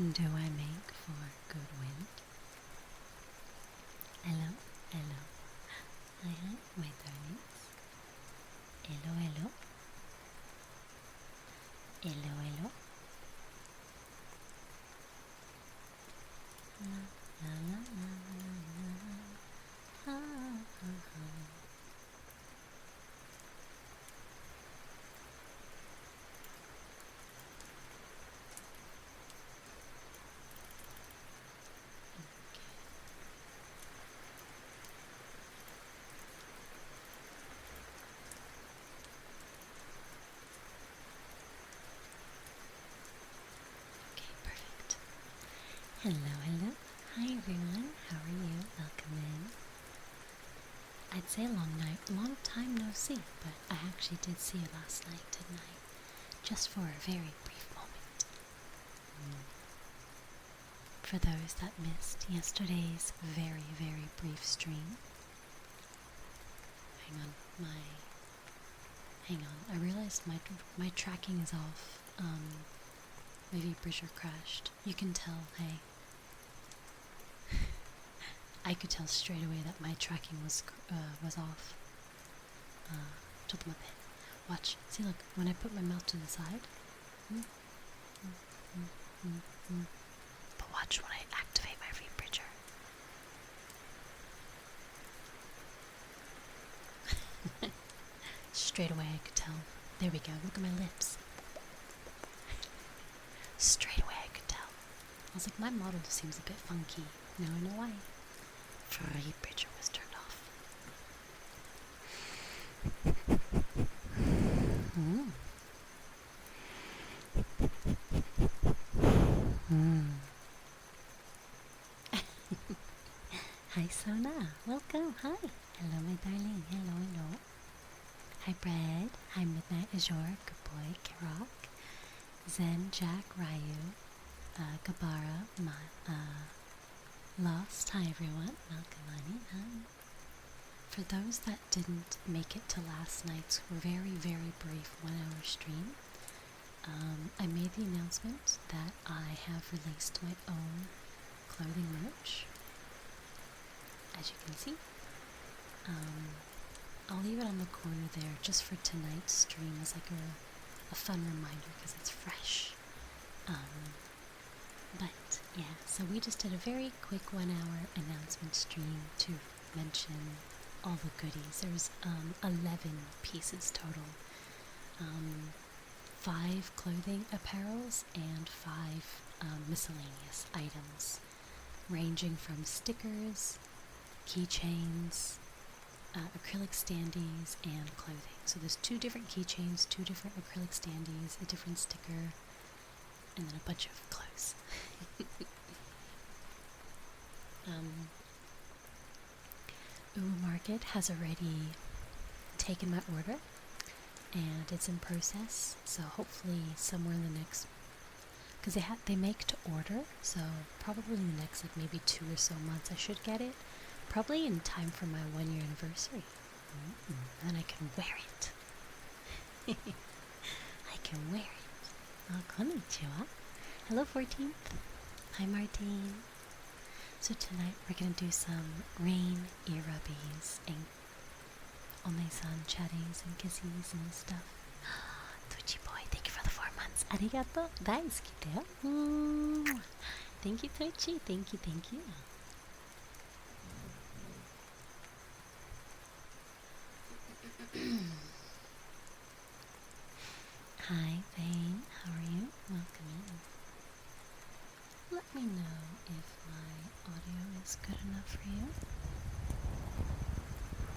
do I make for good wind? Hello, hello. Hi, hi, my darlings. Hello, hello. Hello, hello. La, la, la, la, la, la. Ha, ha, ha. Okay, perfect. Hello, hello. Hi everyone. How are you? Welcome in. I'd say long time no see, but I actually did see you last night, didn't I? Just for a very brief moment. For those that missed yesterday's very, very brief stream. Hang on. I realized my tracking is off. Maybe Bridger crashed. You can tell, hey. I could tell straight away that my tracking was off. Watch. See, look. When I put my mouth to the side. But watch when I activate my rebridger. Straight away I could tell. There we go. Look at my lips. Straight away I could tell. I was like, my model seems a bit funky. Now I know why. Free bridger was turned off. Hi Sona, welcome. Hi. Hello my darling. Hello, hello. Hi Bread. Hi Midnight Azure. Good boy. Kirok. Zen, Jack, Ryu. Gabara. Lost. Hi everyone. Welcome, honey. Hi. For those that didn't make it to last night's very, very brief 1 hour stream, I made the announcement that I have released my own clothing merch. As you can see, I'll leave it on the corner there just for tonight's stream as like a fun reminder because it's fresh. But yeah, so we just did a very quick 1 hour announcement stream to mention all the goodies. There's 11 pieces total. 5 clothing apparels and 5 miscellaneous items ranging from stickers, keychains, acrylic standees, and clothing. So there's 2 different keychains, 2 different acrylic standees, a different sticker, and then a bunch of clothes. Market has already taken my order and it's in process, so hopefully somewhere in the next, because they make to order, so probably in the next like maybe 2 or so months I should get it, probably in time for my 1 year anniversary. And then I can wear it. I can wear it. Oh, konnichiwa. Hello 14th. Hi Martine. So tonight we're gonna do some rain rubbies and Oneesan chatties and kisses and stuff. Twitchy boy, thank you for the 4 months. Arigato. Daisuki da yo. Thank you, Twitchy. Thank you, thank you. Hi, Vane. How are you? Welcome in. Let me know if my audio is good enough for you.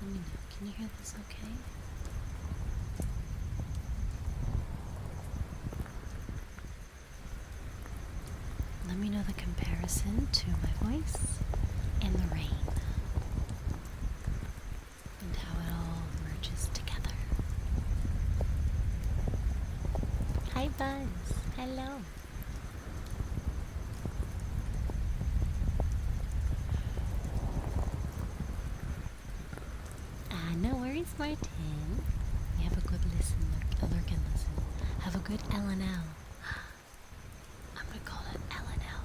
Let me know. Can you hear this okay? Let me know the comparison to my voice and the rain and how it all merges together. Hi Buzz. Hello. No worries, Martin. You have a good listen, lurk and listen. Have a good LNL. I'm gonna call it LNL.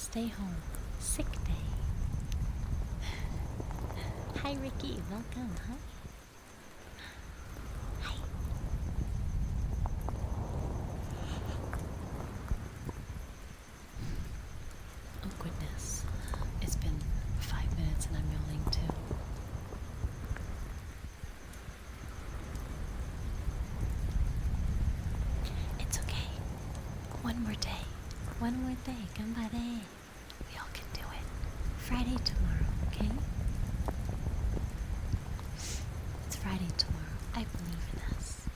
stay home. Sick day. Hi Ricky, welcome. Hi. Hi. Oh goodness. It's been 5 minutes and I'm yawning too. It's okay. One more day. One more day. Gambare. We all can do it. Friday tomorrow, okay? It's Friday tomorrow. I believe in us.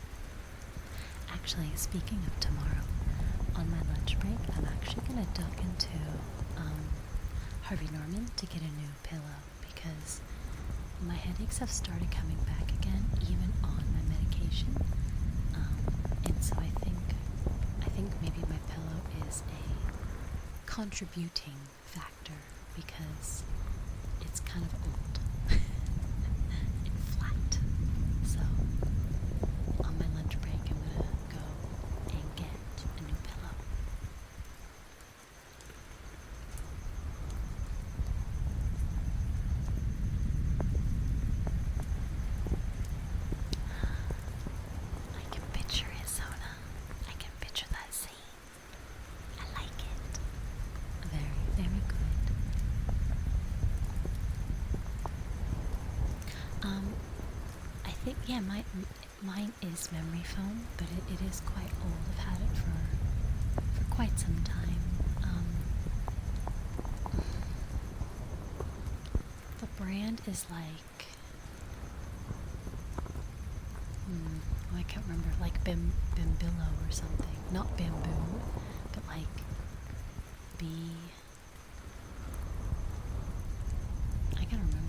Actually, speaking of tomorrow, on my lunch break, I'm actually going to duck into Harvey Norman to get a new pillow because my headaches have started coming back again, even on my medication. And so I think maybe my pillow is a contributing factor because it's kind of old and flat. So on my lunch break, I'm gonna go and get a new pillow. I can picture it, Sona. I can picture that scene. I like it. Very, very good. I think, yeah, mine is memory foam, but it is quite old. I've had it for quite some time. The brand is like, oh, I can't remember, like Bimbillo or something. Not bamboo, but like I can't remember now.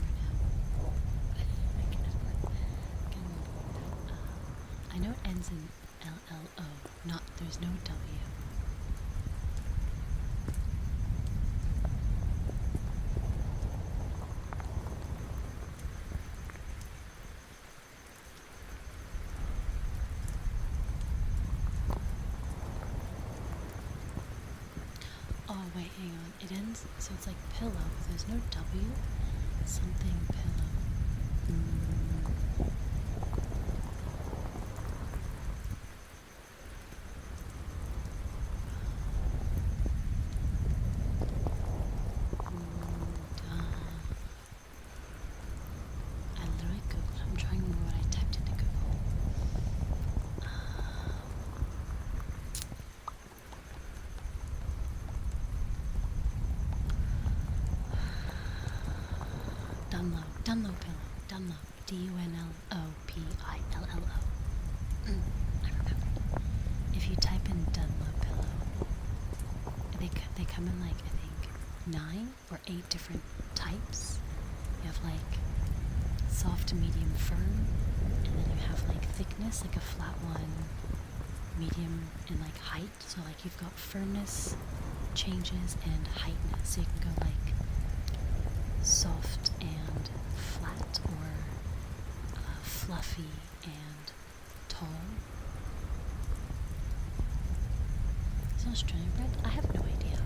I know it ends in LLO, there's no W. Oh, wait, hang on. It ends, so it's like pillow. There's no W. Something pillow. I literally Googled. I'm trying to remember what I typed into Google. Dunlow pillow. Dunlow. Dunlopillo. I remembered. If you type in Dunlow pillow, they come in like, I think, 9 or 8 different types. You have like soft, medium, firm, and then you have like thickness, like a flat one, medium, and like height. So like you've got firmness changes and heightness. So you can go like soft and flat, or fluffy and tall. Is it Australian brand? I have no idea.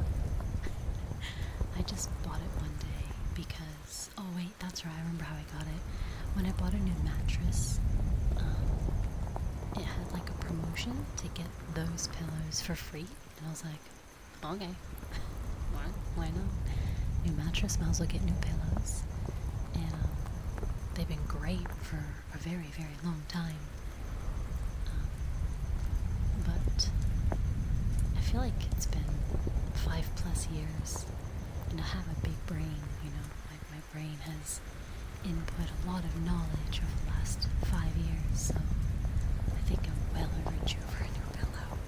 I just bought it one day because, oh wait, that's right, I remember how I got it. When I bought a new mattress, it had like a promotion to get those pillows for free, and I was like, okay, why not? New mattress, might as well get new pillows. And they've been great for a very, very long time. But I feel like it's been 5+ years, and I have a big brain, you know. My brain has input a lot of knowledge over the last 5 years, so I think I'm well overdue for a new pillow.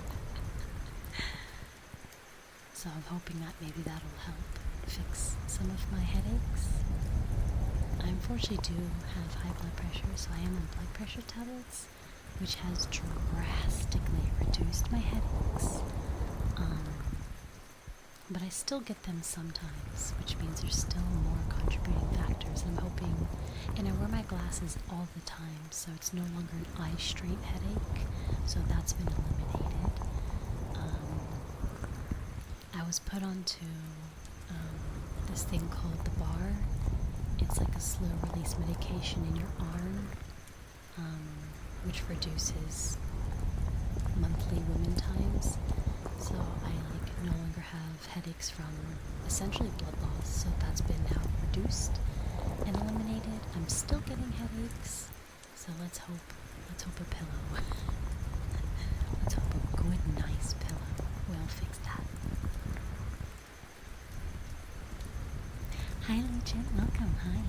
So I'm hoping that maybe that'll help fix some of my headaches. I unfortunately do have high blood pressure, so I am on blood pressure tablets, which has drastically reduced my headaches. But I still get them sometimes, which means there's still more contributing factors. I'm hoping, and I wear my glasses all the time, so it's no longer an eye straight headache, so that's been eliminated. I was put onto this thing called the bar. It's like a slow release medication in your arm, which reduces monthly women times. So I no longer have headaches from essentially blood loss, so that's been now reduced and eliminated. I'm still getting headaches, so let's hope a pillow. Let's hope a good, nice pillow will fix that. Hi, Legion. Welcome. Hi.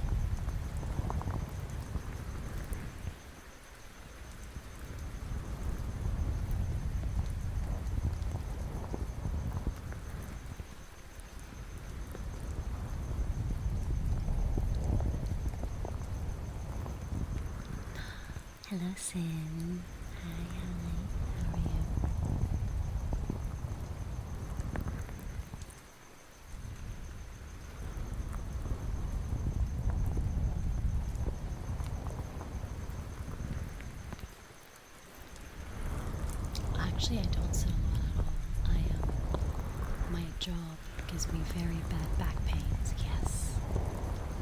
Hello, Sin. Hi, Holly. How are you? Actually, I don't sit a lot at all. My job gives me very bad back pains, yes.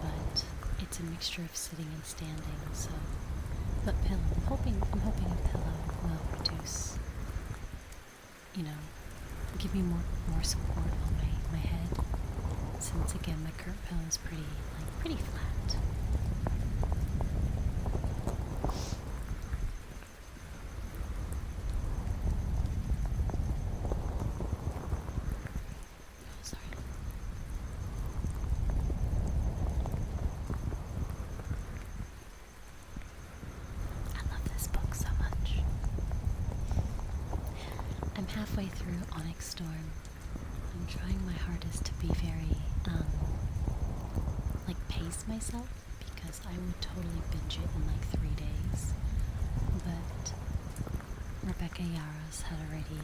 But it's a mixture of sitting and standing, so. But pillow, I'm hoping a pillow will reduce, give me more support on my head, since again my current pillow is pretty flat. Oh, sorry. I love this book so much. I'm halfway through Onyx Storm. I'm trying my hardest to be very, pace myself, because I would totally binge it in 3 days. But Rebecca Yaros had already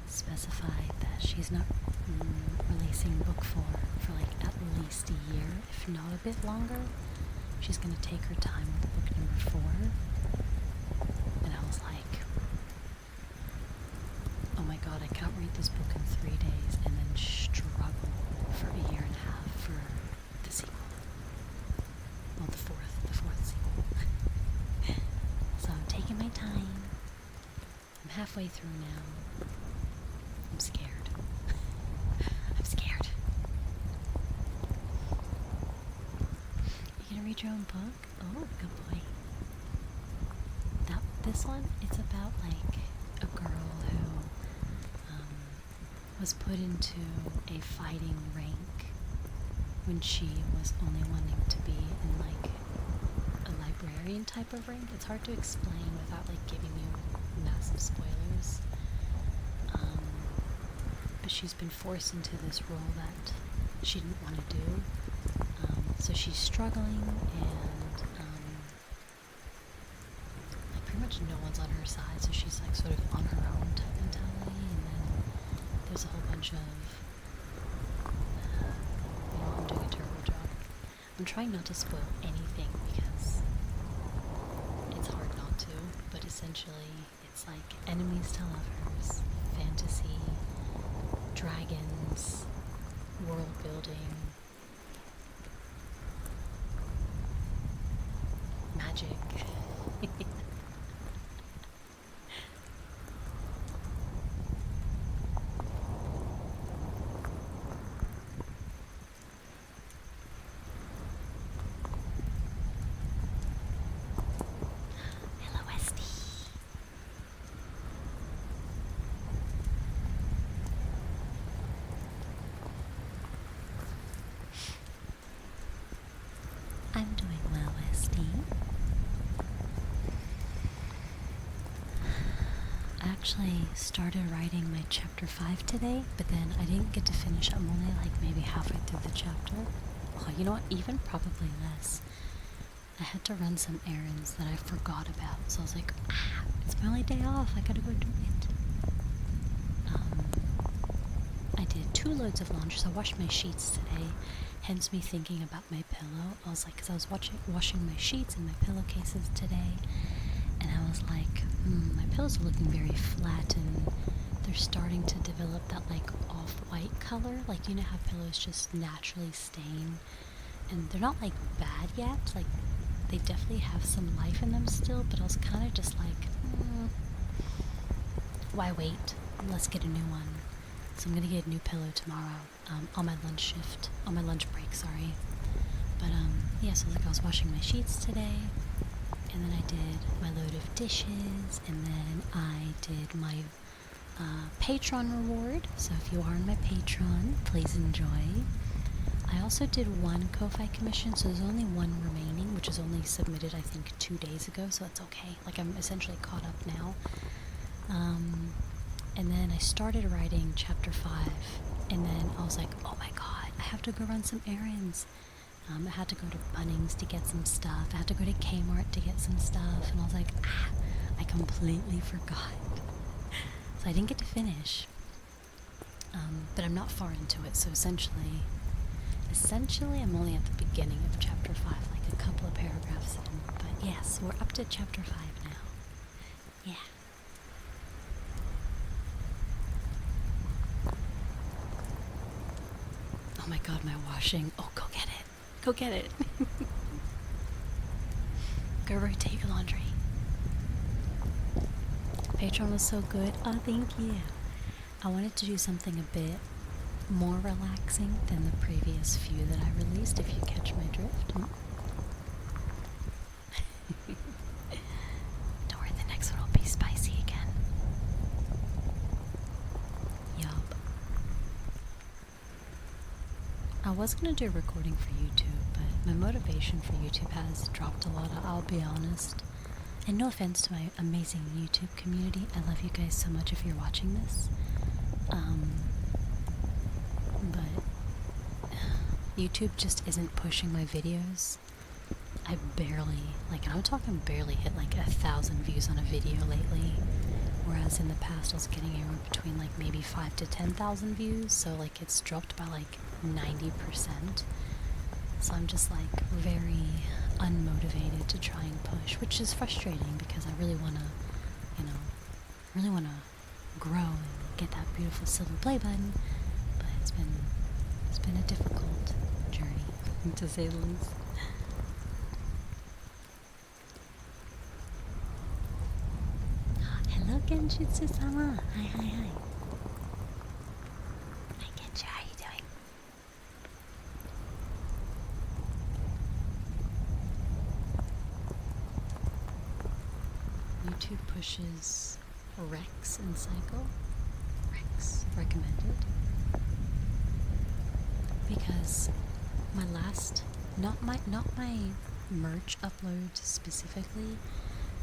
specified that she's not releasing book 4 for at least a year, if not a bit longer. She's going to take her time with book number 4. And I was like, oh my god, I can't read this book in 3 days and then struggle for a year and a half for the sequel. Well, the fourth sequel. So I'm taking my time. I'm halfway through now. I'm scared. I'm scared. You gonna read your own book? Oh, good boy. This one, it's about a girl who was put into a fighting rank when she was only wanting to be in a librarian type of rank. It's hard to explain without giving you massive spoilers. But she's been forced into this role that she didn't want to do. So she's struggling, and pretty much no one's on her side, so she's sort of on her own type mentality. And then there's a whole bunch of I'm doing a terrible job. I'm trying not to spoil anything because it's hard not to, but essentially it's enemies to lovers, fantasy, dragons, world building, magic. I'm doing well, Esty. I actually started writing my chapter 5 today, but then I didn't get to finish. I'm only maybe halfway through the chapter. Oh, you know what? Even probably less. I had to run some errands that I forgot about, so I was like, it's my only day off. I gotta go do it. I did 2 loads of laundry, so I washed my sheets today. Hence me thinking about my pillow. I was because I was washing my sheets and my pillowcases today, and I was my pillows are looking very flat, and they're starting to develop that like off-white color. Like, you know how pillows just naturally stain, and they're not like bad yet. Like, they definitely have some life in them still, but I was kind of just like, why wait? Let's get a new one. So I'm gonna get a new pillow tomorrow, on my lunch shift, on my lunch break, sorry. But yeah, so like I was washing my sheets today, and then I did my load of dishes, and then I did my Patreon reward. So if you are on my Patreon, please enjoy. I also did one Ko-Fi commission, so there's only one remaining, which was only submitted I think 2 days ago, so that's okay. Like, I'm essentially caught up now. And then I started writing chapter 5, and then I was like, oh my god, I have to go run some errands. I had to go to Bunnings to get some stuff. I had to go to Kmart to get some stuff, and I was like, I completely forgot. So I didn't get to finish. But I'm not far into it, so essentially I'm only at the beginning of chapter 5, like a couple of paragraphs in. But yes, we're up to chapter 5 now. Yeah. Oh my god, my washing. Oh, go get it. Go get it. Go rotate your laundry. Patreon was so good. Oh, thank you. I wanted to do something a bit more relaxing than the previous few that I released, if you catch my drift. Don't worry, the next one will be spicy again. Yup. I was gonna do a recording for YouTube, but my motivation for YouTube has dropped a lot, I'll be honest. And no offense to my amazing YouTube community, I love you guys so much if you're watching this. But YouTube just isn't pushing my videos. I barely, like, I'm talking barely hit like 1,000 views on a video lately. Whereas in the past I was getting anywhere between like maybe 5 to 10,000 views, so like it's dropped by like 90%. So I'm just like very unmotivated to try and push, which is frustrating because I really want to, really want to grow and get that beautiful silver play button. But it's been a difficult journey, to say the least. Hello, Genjutsu-sama. Hi. Hi, Genju. How you doing? YouTube pushes Rex and Cycle. Rex recommended. Because my last, not my merch upload specifically,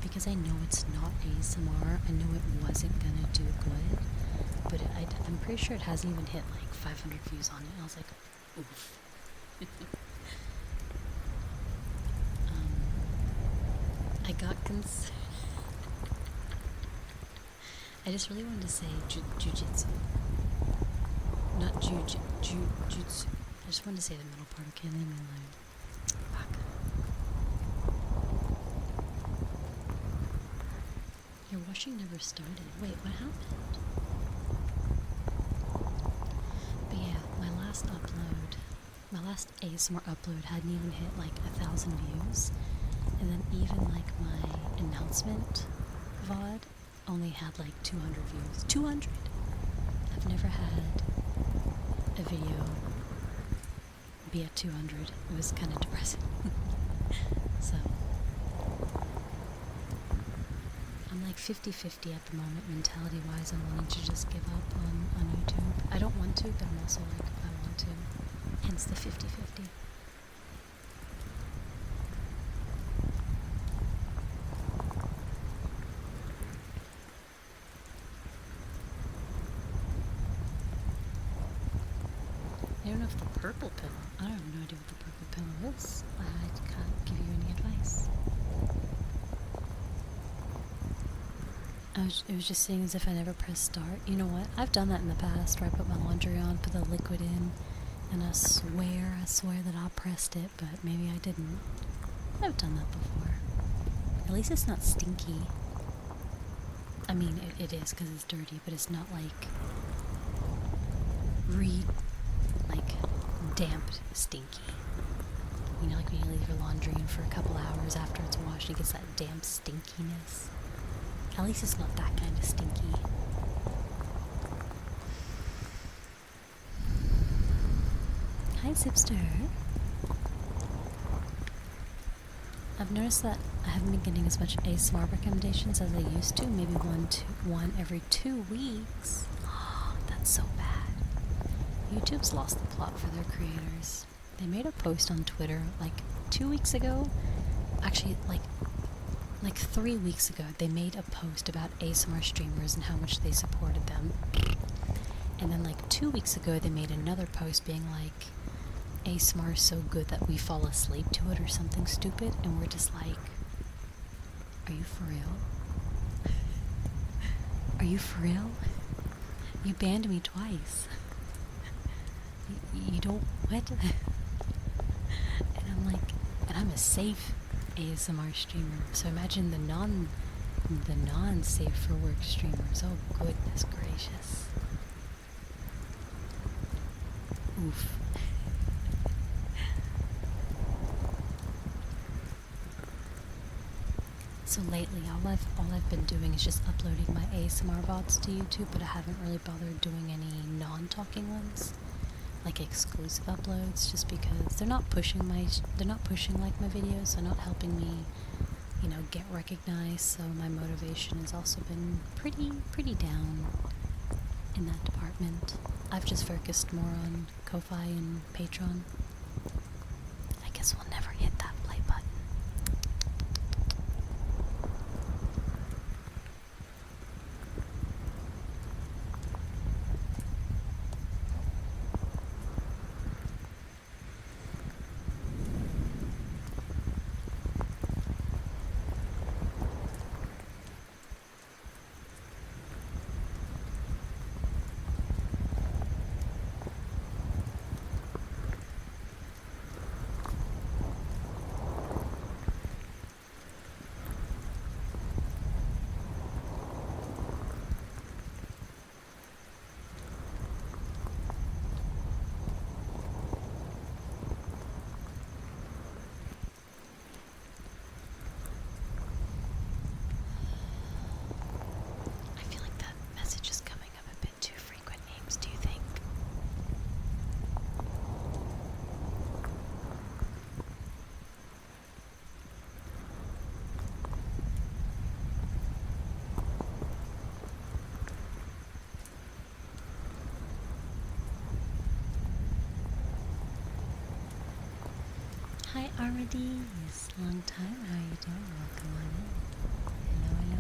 because I know it's not ASMR, I know it wasn't gonna do good, but I'm pretty sure it hasn't even hit like 500 views on it. I was like, oof. I got I just really wanted to say jujitsu. Not jutsu. I just wanted to say the middle part, okay? Leave me alone. Fuck. Your washing never started. Wait, what happened? But yeah, my last ASMR upload hadn't even hit like 1,000 views. And then even like my announcement VOD only had like 200 views. 200! I've never had a video be at 200. It was kind of depressing. So I'm like 50-50 at the moment, mentality wise. I'm willing to just give up on YouTube. I don't want to, but I'm also like, I want to. Hence the 50-50. I don't know if the purple pillow, I have no idea what the purple pillow is. I can't give you any advice. It was just saying as if I never pressed start. You know what? I've done that in the past where I put my laundry on, put the liquid in, and I swear that I pressed it, but maybe I didn't. I've done that before. At least it's not stinky. I mean, it is because it's dirty, but it's not like like damp, stinky. You know, like when you leave your laundry in for a couple hours after it's washed, it gets that damp stinkiness. At least it's not that kind of stinky. Hi, Zipster. I've noticed that I haven't been getting as much ASMR recommendations as I used to. Maybe one every 2 weeks. That's so bad. YouTube's lost the plot for their creators. They made a post on Twitter like 2 weeks ago. Actually, like 3 weeks ago, they made a post about ASMR streamers and how much they supported them. And then like 2 weeks ago, they made another post being like, ASMR is so good that we fall asleep to it or something stupid. And we're just like, are you for real? Are you for real? You banned me twice. You don't, what? And I'm like, and I'm a safe ASMR streamer. So imagine the non-safe for work streamers. Oh goodness gracious. Oof. So lately, all I've been doing is just uploading my ASMR VODs to YouTube, but I haven't really bothered doing any non-talking ones, like exclusive uploads, just because they're not pushing like my videos. They're not helping me, you know, get recognized. So my motivation has also been pretty down in that department. I've just focused more on Ko-Fi and Patreon. I guess we'll never hit that play button. Hi Armadis, long time, how are you doing? Welcome on in. Hello.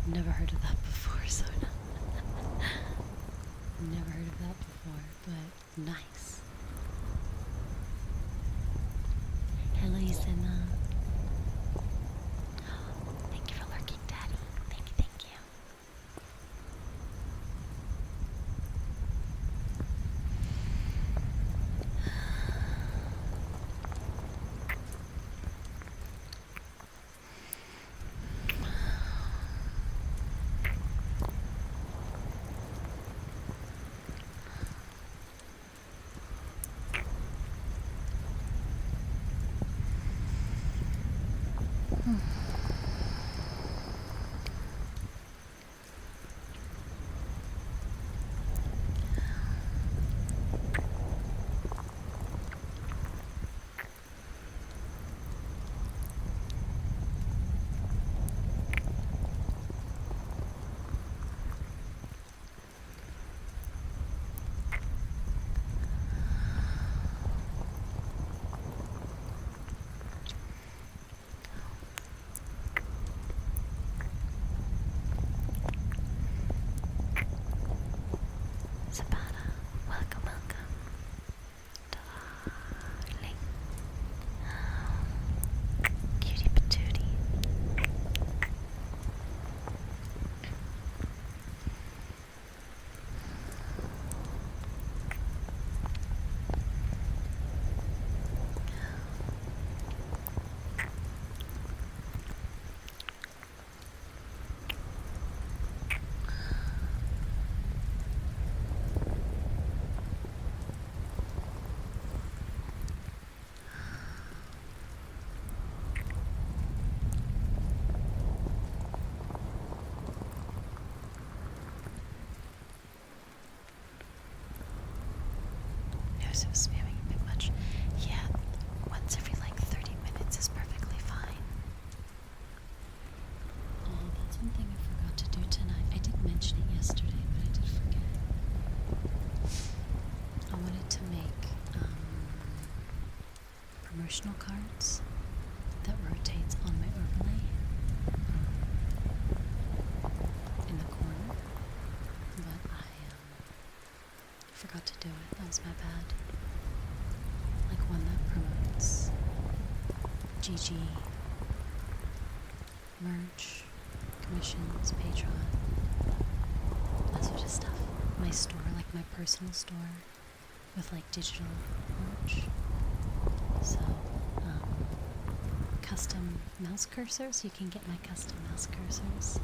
Never heard of that before, so never heard of that before, but nice. Hello, Yusena. Thank you for lurking, Daddy. Thank you. it was spamming a bit much. Yeah, once every like 30 minutes is perfectly fine. Oh, that's one thing I forgot to do tonight. I did mention it yesterday, but I did forget. I wanted to make promotional cards that rotates on my overlay in the corner, but I forgot to do it. That was my bad. Like one that promotes GG, merch, commissions, Patreon, that sort of stuff. My store, like my personal store, with like digital merch. So, custom mouse cursors. You can get my custom mouse cursors.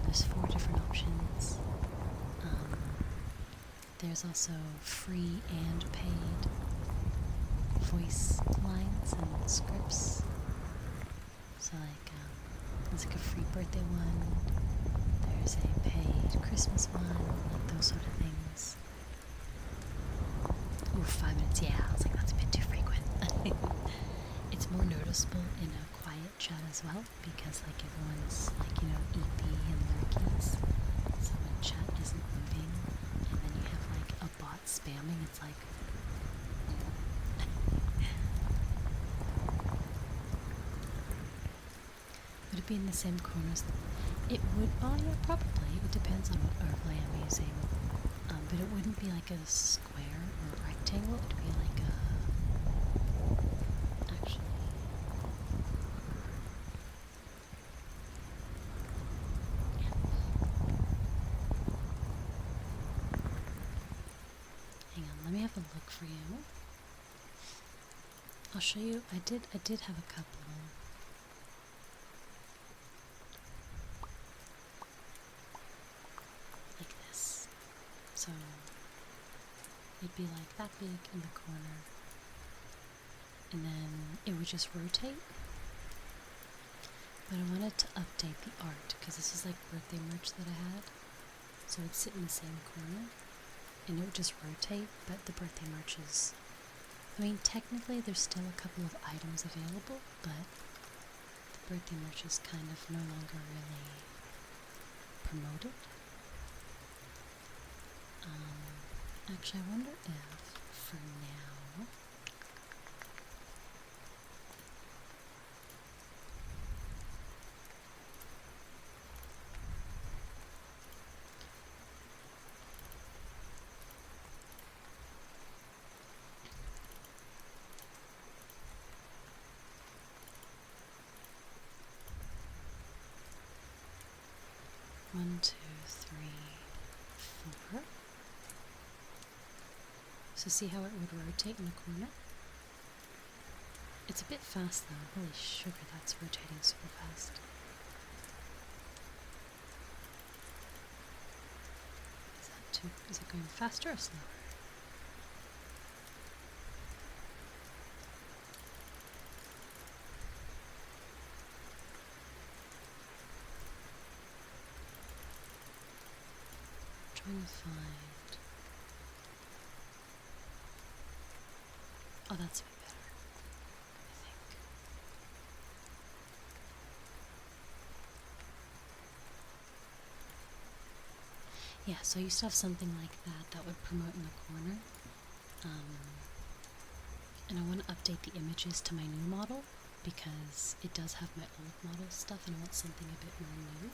There's 4 different options. There's also free and paid voice lines and scripts. So like, there's like a free birthday one. There's a paid Christmas one, like those sort of things. Ooh, 5 minutes, yeah, I was like, that's a bit too frequent. It's more noticeable in a quiet chat as well, because like everyone's like, you know, EP and lurkies. So when chat isn't moving, and then you have like a bot spamming, it's like... Would it be in the same corners? It would, oh yeah, probably. It depends on what overlay I'm using. But it wouldn't be like a square or a rectangle, it would be like a... Actually... Yeah. Hang on, let me have a look for you. I'll show you, I did have a couple. Like this. So it'd be like that big in the corner, and then it would just rotate. But I wanted to update the art because this is like birthday merch that I had, so it'd sit in the same corner and it would just rotate. But the birthday merch is, I mean, technically there's still a couple of items available, but the birthday merch is kind of no longer really promoted. Actually, I wonder if, for now, one, two, three, 4. So see how it would rotate in the corner? It's a bit fast though. Holy sugar, that's rotating super fast. Is it going faster or slower? I'm trying to find... Oh, that's a bit better, I think. Yeah, so I used to have something like that would promote in the corner. And I want to update the images to my new model because it does have my old model stuff and I want something a bit more new.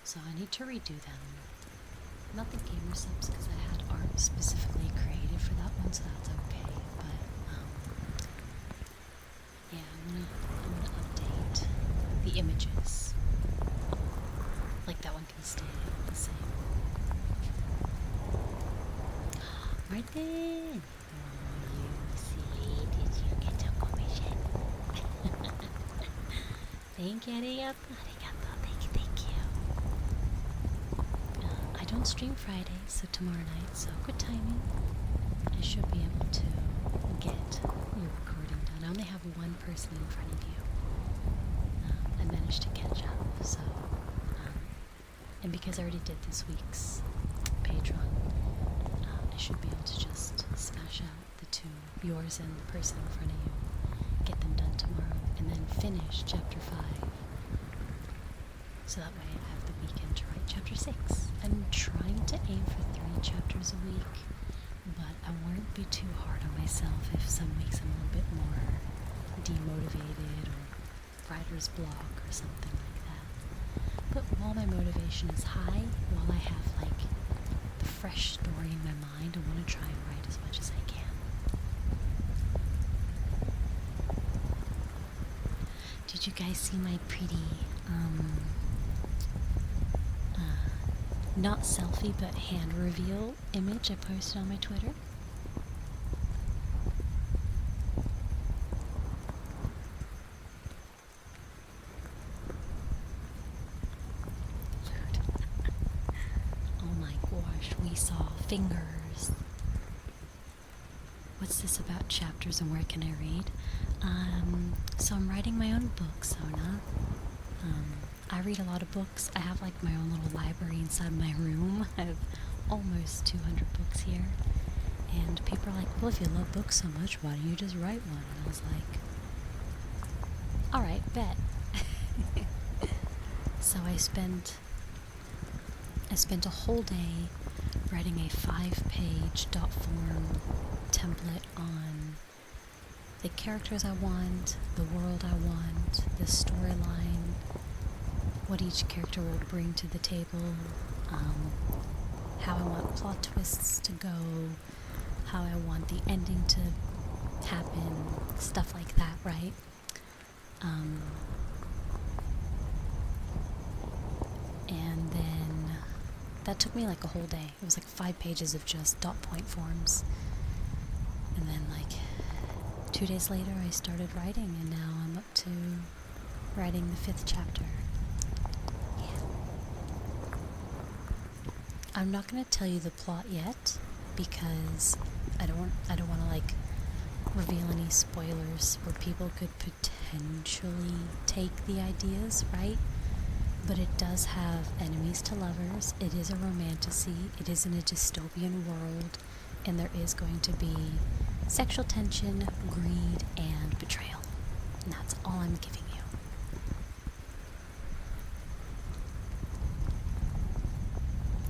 So I need to redo them. Not the gamer subs because I had art specifically created for that one, so that's okay. But yeah, I wanna update the images. Like that one can stay the same. Martin! Oh, you silly. Did you get your commission? Thank you, arigato. Thank you. I don't stream Friday, so tomorrow night, so good timing. I should be able to get your recording done. I only have one person in front of you. I managed to catch up, so... and because I already did this week's Patreon, I should be able to just smash finish out the two, yours and the person in front of you. Get them done tomorrow, and then finish chapter 5. So that way I have the weekend to write chapter 6. I'm trying to aim for 3 chapters a week, but I won't be too hard on myself if some weeks I'm a little bit more demotivated or writer's block or something like that. But while my motivation is high, while I have like the fresh story in my mind, I want to try and write as much as I can. Did you guys see my pretty not selfie but hand reveal image I posted on my Twitter? Oh my gosh, we saw fingers. What's this about chapters and where can I read? So I'm writing my own book, Sona. I read a lot of books. I have like my own little library inside my room. I have almost 200 books here. And people are like, well, if you love books so much, why don't you just write one? And I was like, alright, bet. So I spent a whole day writing a 5-page dot form template on the characters I want, the world I want, the storyline, what each character will bring to the table, how I want plot twists to go, how I want the ending to happen, stuff like that, right? And then that took me like a whole day. It was like 5 pages of just dot point forms. And then like 2 days later I started writing, and now I'm up to writing the 5th chapter. Yeah. I'm not going to tell you the plot yet because I don't want to like reveal any spoilers where people could potentially take the ideas, right? But it does have enemies to lovers. It is a romantasy. It is in a dystopian world, and there is going to be sexual tension, greed, and betrayal. And that's all I'm giving you.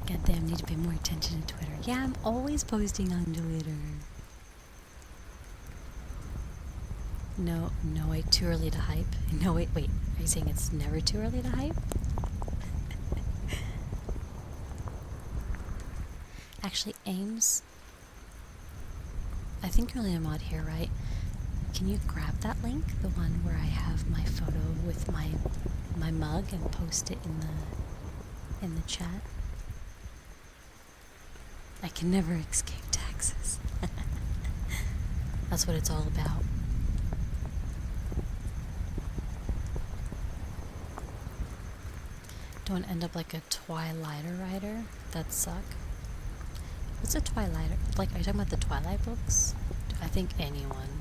Goddamn, need to pay more attention to Twitter. Yeah, I'm always posting on Twitter. No, wait, too early to hype. No, wait, are you saying it's never too early to hype? Actually, Ames, I think you're only a mod here, right? Can you grab that link, the one where I have my photo with my mug, and post it in the chat? I can never escape taxes. That's what it's all about. Don't end up like a Twilighter writer. That'd suck. What's a Twilighter? Like, are you talking about the Twilight books? I think anyone.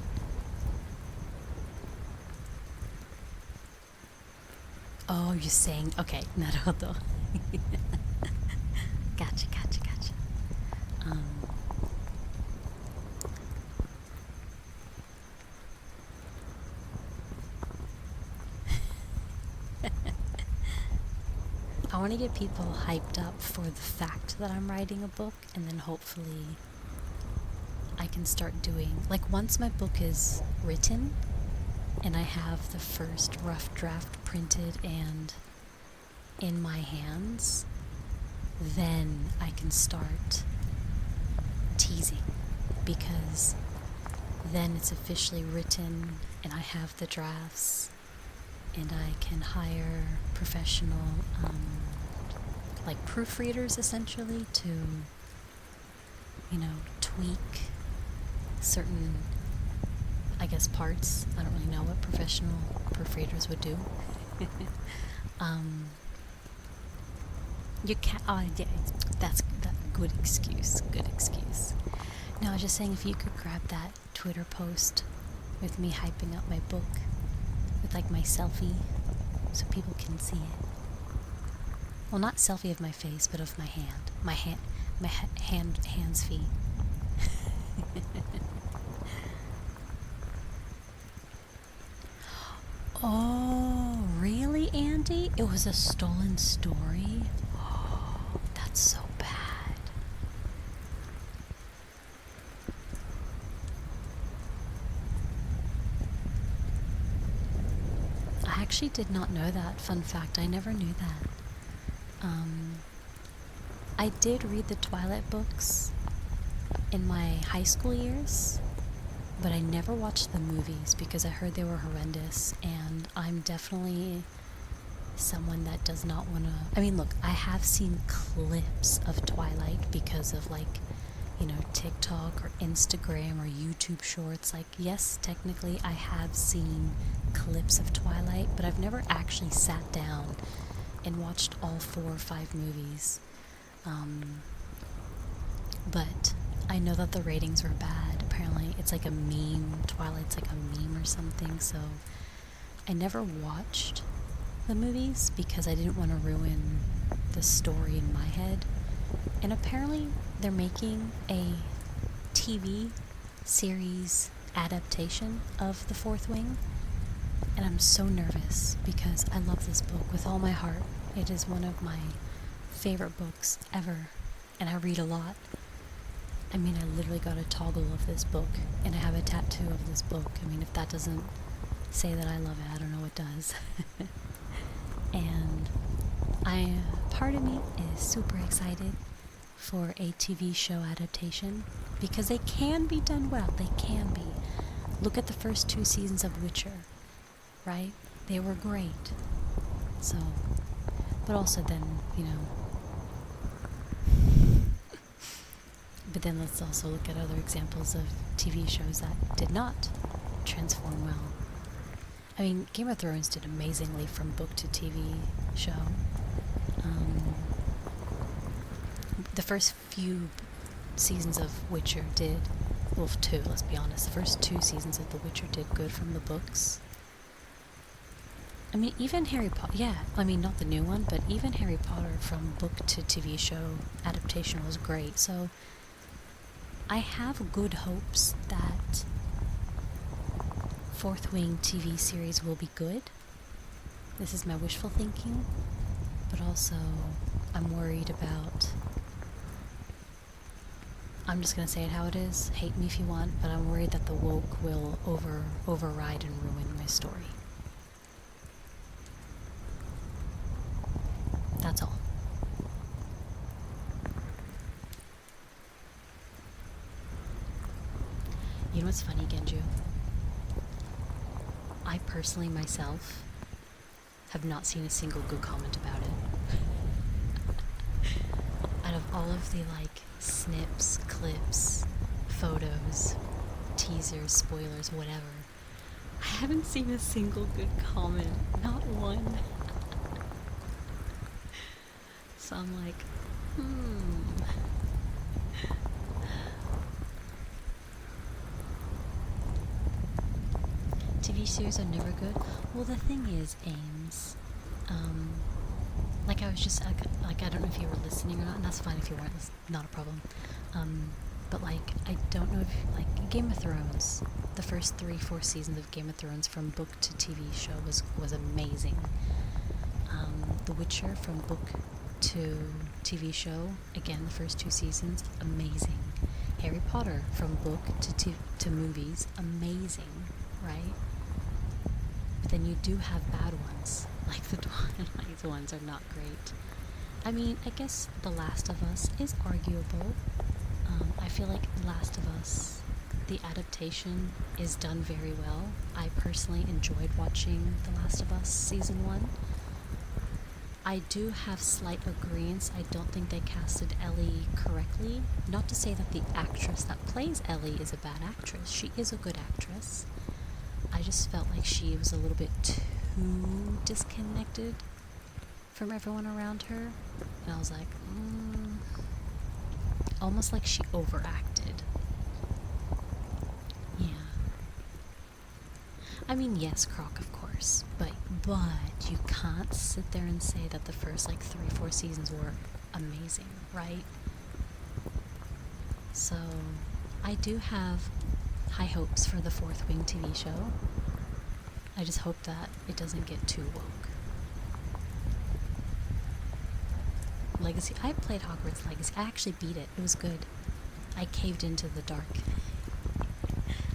Oh, you're saying, okay, naruhodo. Gotcha. I want to get people hyped up for the fact that I'm writing a book, and then hopefully I can start doing, like, once my book is written and I have the first rough draft printed and in my hands, then I can start teasing, because then it's officially written and I have the drafts, and I can hire professional like proofreaders essentially to, you know, tweak certain, I guess, parts. I don't really know what professional proofreaders would do. You can't, yeah, that's good excuse. No, I was just saying, if you could grab that Twitter post with me hyping up my book with like my selfie so people can see it. Well, not selfie of my face, but of my hand. My hands feet. Oh, really, Andy? It was a stolen story? Oh, that's so bad. I actually did not know that. Fun fact, I never knew that. I did read the Twilight books in my high school years, but I never watched the movies because I heard they were horrendous, and I'm definitely someone that does not want to. I mean, look, I have seen clips of Twilight because of, like, you know, TikTok or Instagram or YouTube shorts. Like, yes, technically I have seen clips of Twilight, but I've never actually sat down and watched all 4 or 5 movies. But I know that the ratings were bad. Apparently it's like a meme. Twilight's like a meme or something, so I never watched the movies because I didn't want to ruin the story in my head. And apparently they're making a TV series adaptation of The Fourth Wing, and I'm so nervous because I love this book with all my heart. It is one of my favorite books ever, and I read a lot. I mean, I literally got a toggle of this book, and I have a tattoo of this book. I mean, if that doesn't say that I love it, I don't know what does. And part of me is super excited for a TV show adaptation because they can be done well. They can be. Look at the first 2 seasons of Witcher, right? They were great. So, but also then, you know, but then let's also look at other examples of TV shows that did not transform well. I mean, Game of Thrones did amazingly from book to TV show. The first few seasons of Witcher did, well, 2, let's be honest. The first 2 seasons of The Witcher did good from the books. I mean, even Harry Potter, yeah, I mean, not the new one, but even Harry Potter from book to TV show adaptation was great. So I have good hopes that Fourth Wing TV series will be good. This is my wishful thinking, but also I'm worried about, I'm just going to say it how it is, hate me if you want, but I'm worried that the woke will override and ruin my story. That's all. You know what's funny, Genju? I personally, myself, have not seen a single good comment about it. Out of all of the, like, snips, clips, photos, teasers, spoilers, whatever, I haven't seen a single good comment. Not one. So I'm like, TV series are never good. Well, the thing is, Ames, like I was just, like, I don't know if you were listening or not, and that's fine if you weren't, it's not a problem. But, like, I don't know if, like, Game of Thrones, the first 3-4 seasons of Game of Thrones from book to TV show was amazing. The Witcher from book to TV show, again, the first 2 seasons, amazing. Harry Potter from book to movies, amazing, right? But then you do have bad ones, like the Twilight ones are not great. I mean, I guess The Last of Us is arguable. I feel like The Last of Us, the adaptation is done very well. I personally enjoyed watching The Last of Us season 1. I do have slight agreements. I don't think they casted Ellie correctly. Not to say that the actress that plays Ellie is a bad actress. She is a good actress. I just felt like she was a little bit too disconnected from everyone around her. And I was like, almost like she overacted. Yeah. I mean, yes, Croc, of course, but you can't sit there and say that the first, like, 3-4 seasons were amazing, right? So, I do have high hopes for the Fourth Wing TV show. I just hope that it doesn't get too woke. Legacy. I played Hogwarts Legacy. I actually beat it. It was good. I caved into the dark.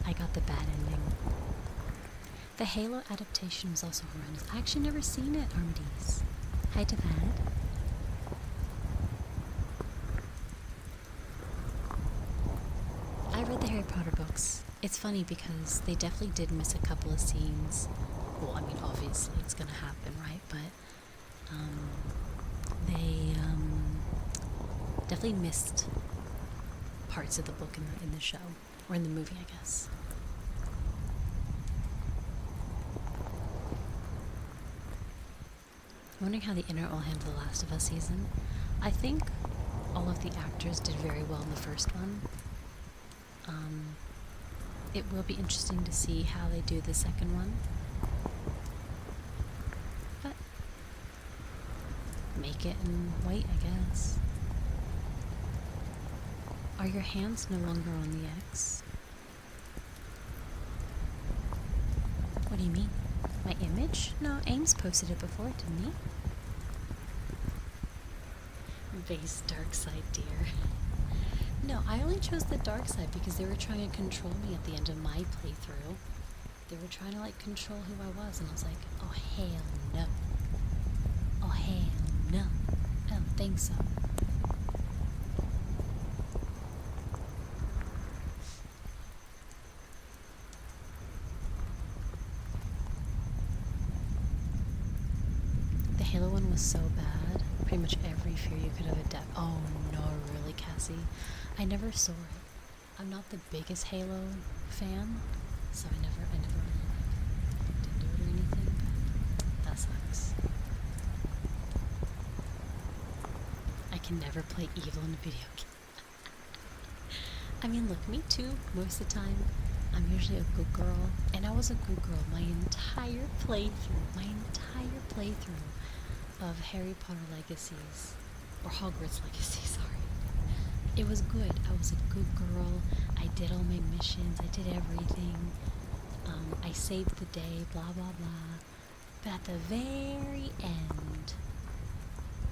I got the bad ending. The Halo adaptation was also horrendous. I actually never seen it, Armides. Hi to that. I read the Harry Potter books. It's funny because they definitely did miss a couple of scenes. Well, I mean, obviously it's gonna happen, right? But they definitely missed parts of the book in the show, or in the movie, I guess. I'm wondering how the internet will handle the Last of Us season. I think all of the actors did very well in the first one. It will be interesting to see how they do the second one. But make it and wait, I guess. Are your hands no longer on the X? What do you mean? My image? No, Ames posted it before, didn't he? Base dark side, dear. No, I only chose the dark side because they were trying to control me at the end of my playthrough. They were trying to, like, control who I was, and I was like, oh, hell no. Oh, hell no. I don't think so. The Halo one was so bad. Pretty much every fear you could have adapted. Oh no, really, Cassie? I never saw it. I'm not the biggest Halo fan, so I never really didn't do it or anything, but that sucks. I can never play evil in a video game. I mean, look, me too, most of the time. I'm usually a good girl, and I was a good girl my entire playthrough of Harry Potter Legacies, or Hogwarts Legacy, sorry. It was good. I was a good girl. I did all my missions. I did everything. I saved the day, blah, blah, blah. But at the very end,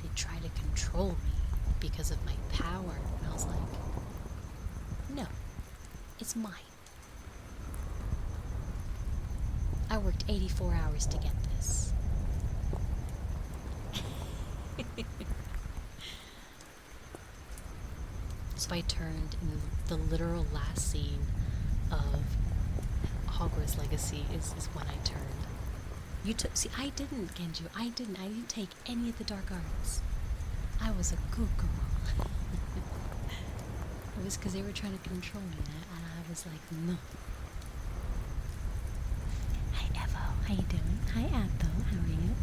they tried to control me because of my power. And I was like, no, it's mine. I worked 84 hours to get this. So I turned in the literal last scene of Hogwarts Legacy is when I turned. You took, see, I didn't, Genju, I didn't take any of the dark arts. I was a good girl. It was because they were trying to control me, and I was like, no. Hi Evo, how you doing? Hi Atho, how are you?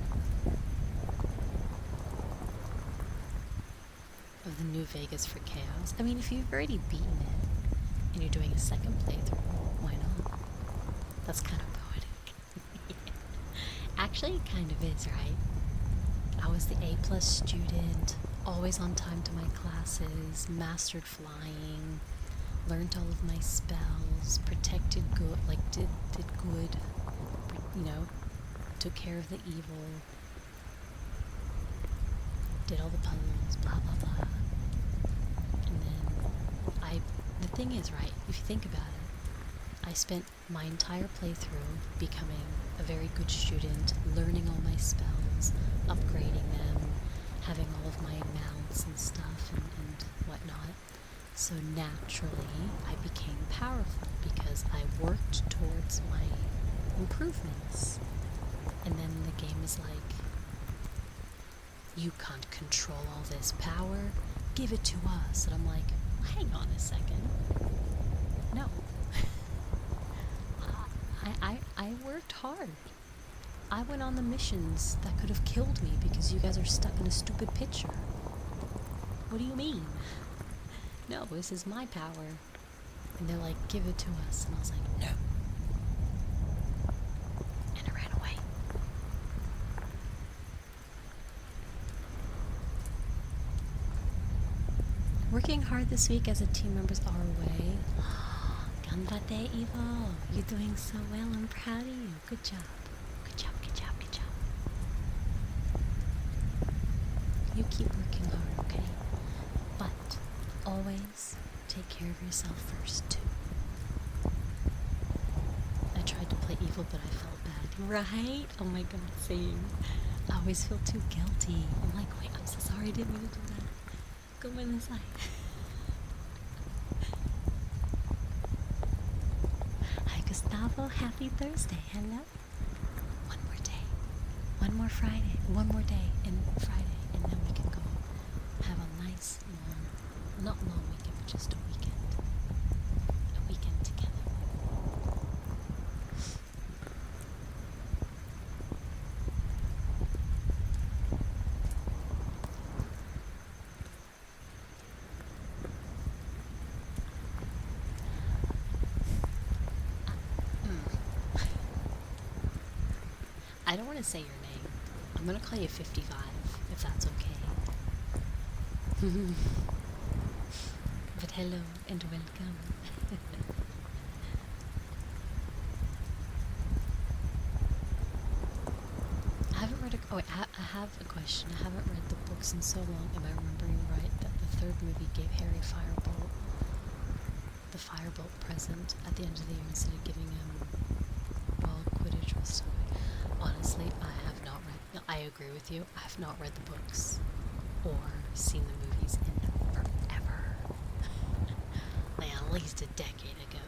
Of the New Vegas for Chaos. I mean, if you've already beaten it and you're doing a second playthrough, why not? That's kind of poetic. Actually, it kind of is, right? I was the A+ student, always on time to my classes, mastered flying, learned all of my spells, protected good, like did good, you know, took care of the evil, did all the puzzles, blah blah blah. And then the thing is, right, if you think about it, I spent my entire playthrough becoming a very good student, learning all my spells, upgrading them, having all of my mounts and stuff and whatnot. So naturally, I became powerful because I worked towards my improvements. And then the game is like, you can't control all this power, give it to us. And I'm like, hang on a second. No. I worked hard. I went on the missions that could have killed me because you guys are stuck in a stupid picture. What do you mean? No, this is my power. And they're like, give it to us. And I was like, no. And I ran away. Working hard this week as a team member's our way. Ganbate, Evo. You're doing so well. I'm proud of you. Good job. Good job, good job, good job. You keep working hard, okay? But always take care of yourself first, too. I tried to play evil, but I felt bad. Right? Oh my god, same. I always feel too guilty. I'm like, wait, I'm so sorry, I didn't mean to do that. Go on the side. Hi, Gustavo. Happy Thursday. Hello. One more day. One more Friday. One more day and Friday, and then we can go have a nice long, not long weekend, but just a weekend. A weekend together. I don't want to say your name. I'm going to call you 55, if that's okay. But hello and welcome. I haven't read I have a question. I haven't read the books in so long. Am I remembering right that the third movie gave Harry the Firebolt present at the end of the year instead of giving him, well, Quidditch was so good. Honestly, I have not read, no, I agree with you, I have not read the books or seen the movies in forever. Like at least a decade ago.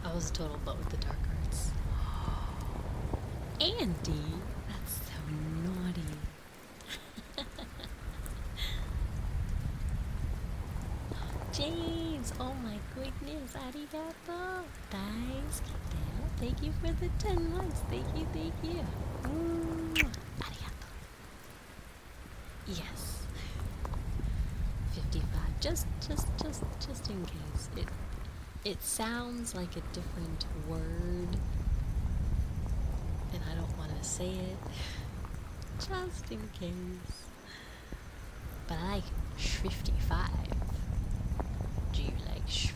I was a total butt with the dark arts. Andy! That's so naughty. James! Oh my goodness! Arigato! Daisuke! Thank you for the 10 months. Thank you, thank you. Arigato. Yes. 55. Just in case. It sounds like a different word, and I don't want to say it. Just in case. But I like 55. Do you like 55?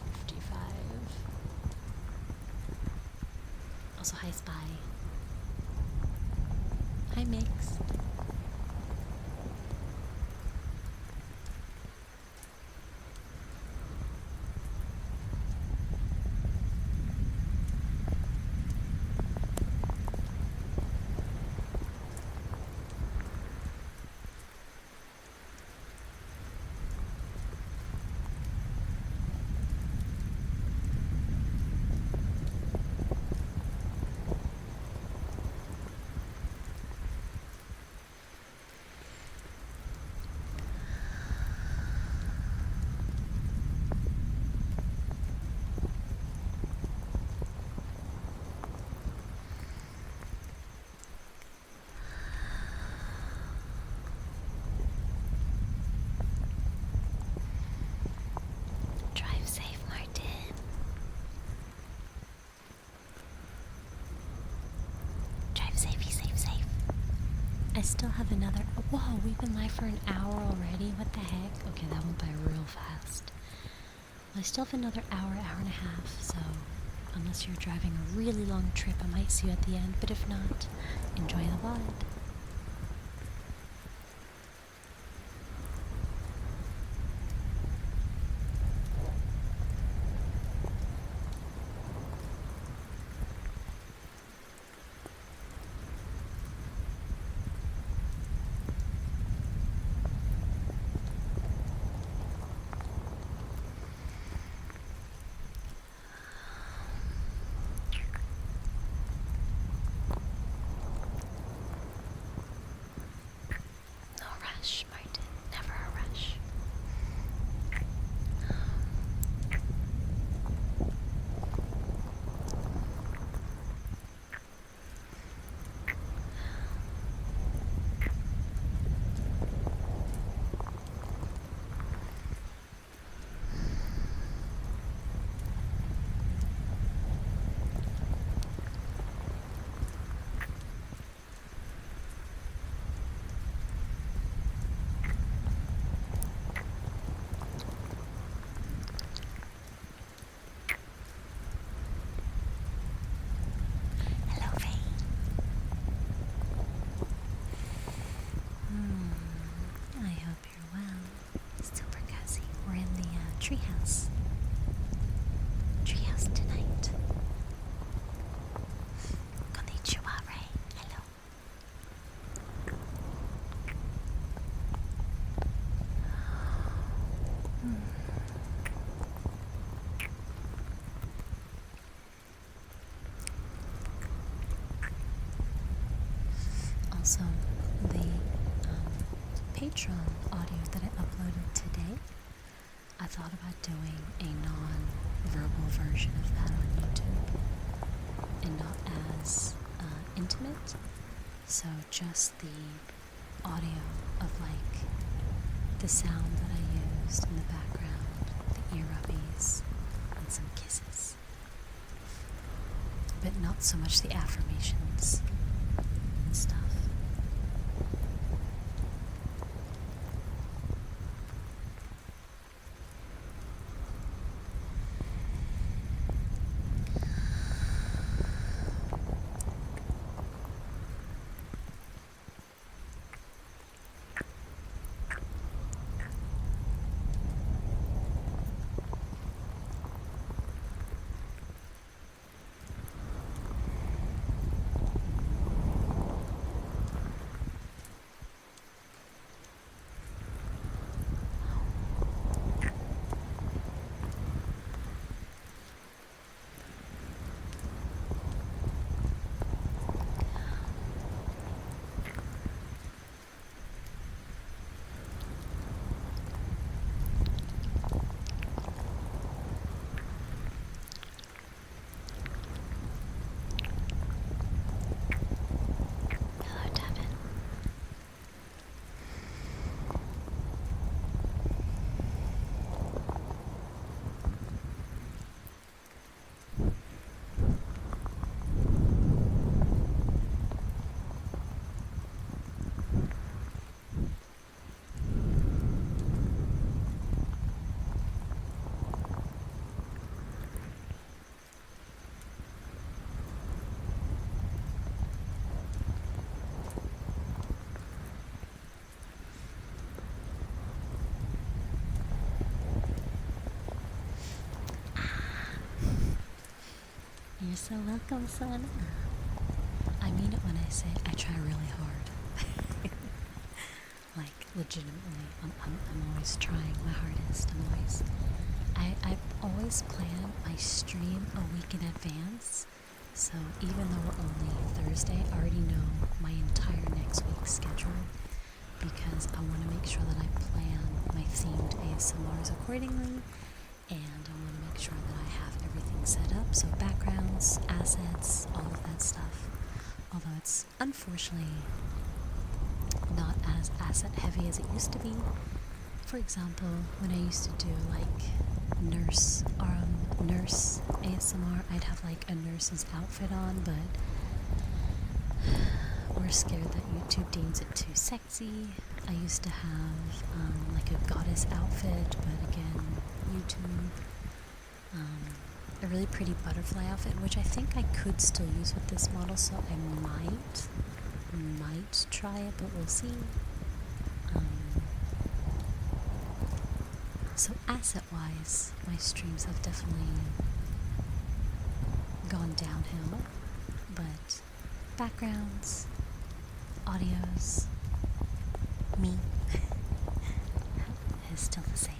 Also, hi Spy. Hi Mix. I still have another. Whoa, we've been live for an hour already. What the heck? Okay, that went by real fast. Well, I still have another hour and a half, so unless you're driving a really long trip, I might see you at the end, but if not, enjoy the VOD. treehouse. Treehouse tonight. Konnichiwa, Ray. Hello. Also, the Patreon audio that I uploaded today, I thought about doing a non-verbal version of that on YouTube and not as intimate, so just the audio of like the sound that I used in the background, the ear rubbies, and some kisses, but not so much the affirmations and stuff. You're so welcome, son. I mean it when I say I try really hard. Like, legitimately. I'm always trying my hardest. I've always planned my stream a week in advance. So even though we're only Thursday, I already know my entire next week's schedule because I want to make sure that I plan my themed ASMRs accordingly, and I want to make sure that I have everything set up, so backgrounds, assets, all of that stuff. Although it's unfortunately not as asset heavy as it used to be. For example, when I used to do like nurse ASMR, I'd have like a nurse's outfit on, but we're scared that YouTube deems it too sexy. I used to have like a goddess outfit, but again, YouTube, a really pretty butterfly outfit, which I think I could still use with this model, so I might try it, but we'll see. So asset-wise, my streams have definitely gone downhill, but backgrounds, audios, me is still the same.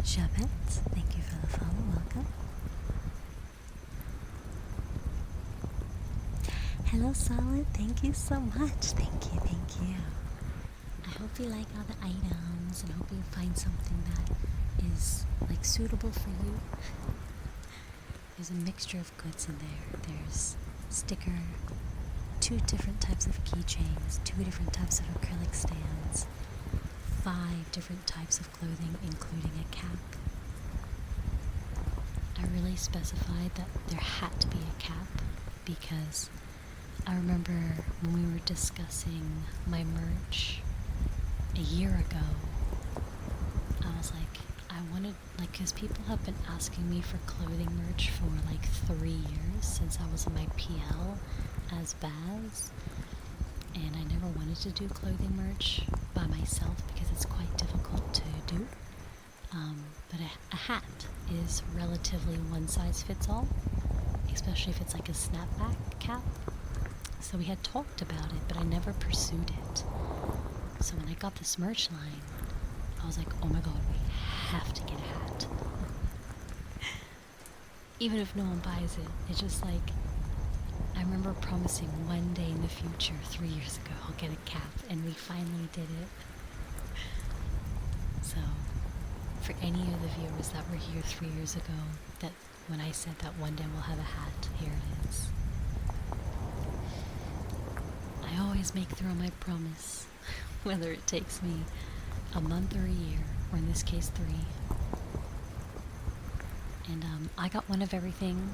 Jabet, thank you for the follow, welcome. Hello Solid, thank you so much, thank you. I hope you like all the items and hope you find something that is like suitable for you. There's a mixture of goods in there. There's sticker, 2 different types of keychains, 2 different types of acrylic stands, 5 different types of clothing, including a cap. I really specified that there had to be a cap because I remember when we were discussing my merch a year ago, I was like, I wanted, like, because people have been asking me for clothing merch for like 3 years since I was in my PL as Baz, and I never wanted to do clothing merch by myself because it's quite difficult to do. But a hat is relatively one size fits all, especially if it's like a snapback cap. So we had talked about it, but I never pursued it. So when I got this merch line, I was like, oh my god, we have to get a hat. Even if no one buys it, it's just like, I remember promising one day in the future, 3 years ago, I'll get a cap, and we finally did it. So, for any of the viewers that were here 3 years ago, that when I said that one day we'll have a hat, here it is. I always make through on my promise, whether it takes me a month or a year, or in this case 3. And I got one of everything.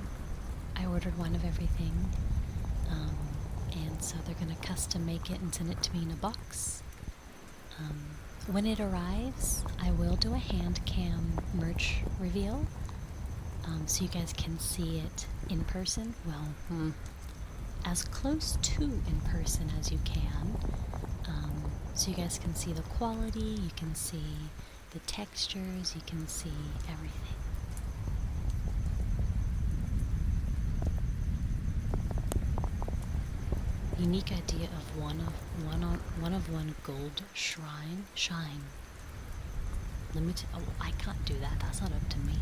I ordered one of everything. And so they're going to custom make it and send it to me in a box. When it arrives, I will do a hand cam merch reveal, so you guys can see it in person. Well, as close to in person as you can, so you guys can see the quality, you can see the textures, you can see everything. Unique idea of one of one gold shine. Limited. Oh, I can't do that. That's not up to me.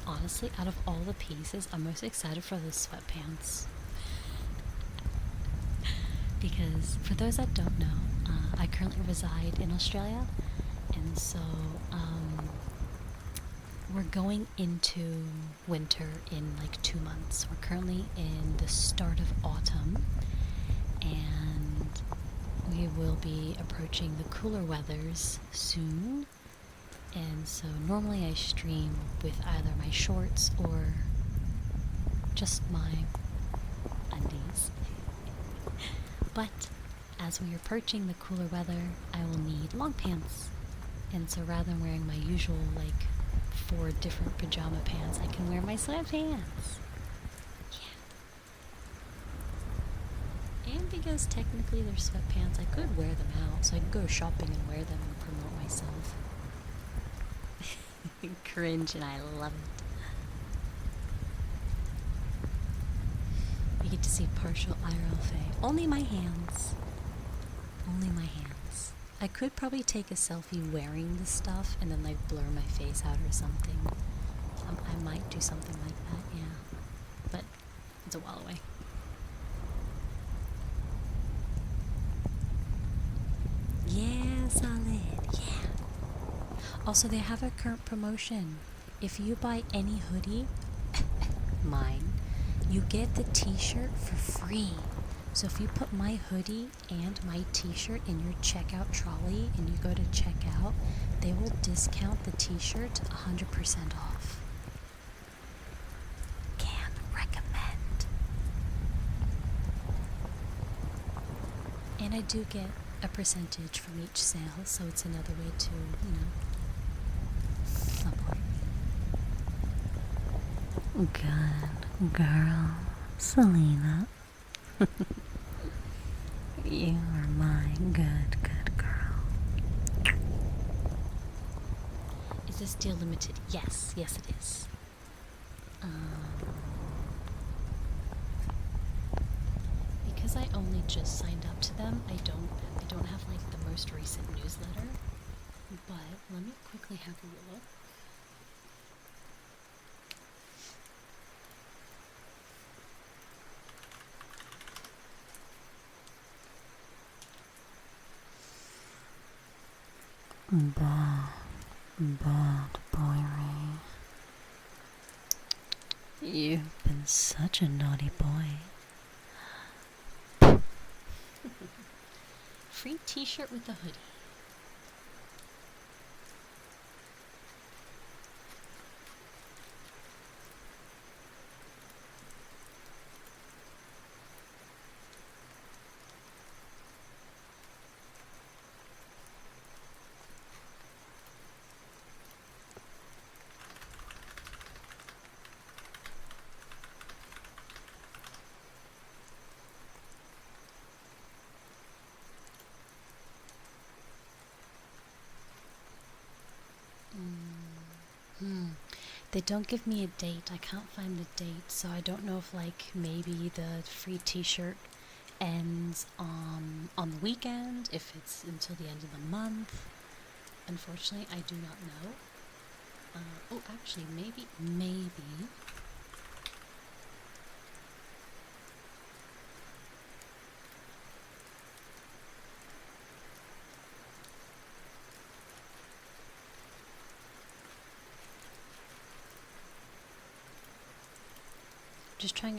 Honestly, out of all the pieces, I'm most excited for the sweatpants. Because for those that don't know, I currently reside in Australia, and so we're going into winter in like 2 months. We're currently in the start of autumn, and we will be approaching the cooler weathers soon. And so normally I stream with either my shorts or just my undies. But as we are approaching the cooler weather, I will need long pants. And so rather than wearing my usual like 4 different pajama pants, I can wear my sweatpants. Yeah. And because technically they're sweatpants, I could wear them out, so I could go shopping and wear them and promote myself. Cringe, and I love it. We get to see partial IRL Faye. Only my hands. Only my hands. I could probably take a selfie wearing this stuff and then like blur my face out or something. I might do something like that, yeah. But it's a while away. Yeah, solid. Yeah. Also, they have a current promotion. If you buy any hoodie, mine, you get the t-shirt for free. So if you put my hoodie and my t-shirt in your checkout trolley and you go to checkout, they will discount the t-shirt 100% off. Can recommend. And I do get a percentage from each sale, so it's another way to, support me. Good girl, Selena. You are my good girl. Is this deal limited? Yes, it is. Because I only just signed up to them, I don't have like the most recent newsletter. But let me quickly have a look. Bad boy Ray. You've been such a naughty boy. Free t-shirt with a hoodie. They don't give me a date. I can't find the date, so I don't know if like maybe the free t-shirt ends on the weekend, if it's until the end of the month. Unfortunately, I do not know. Oh, actually, maybe.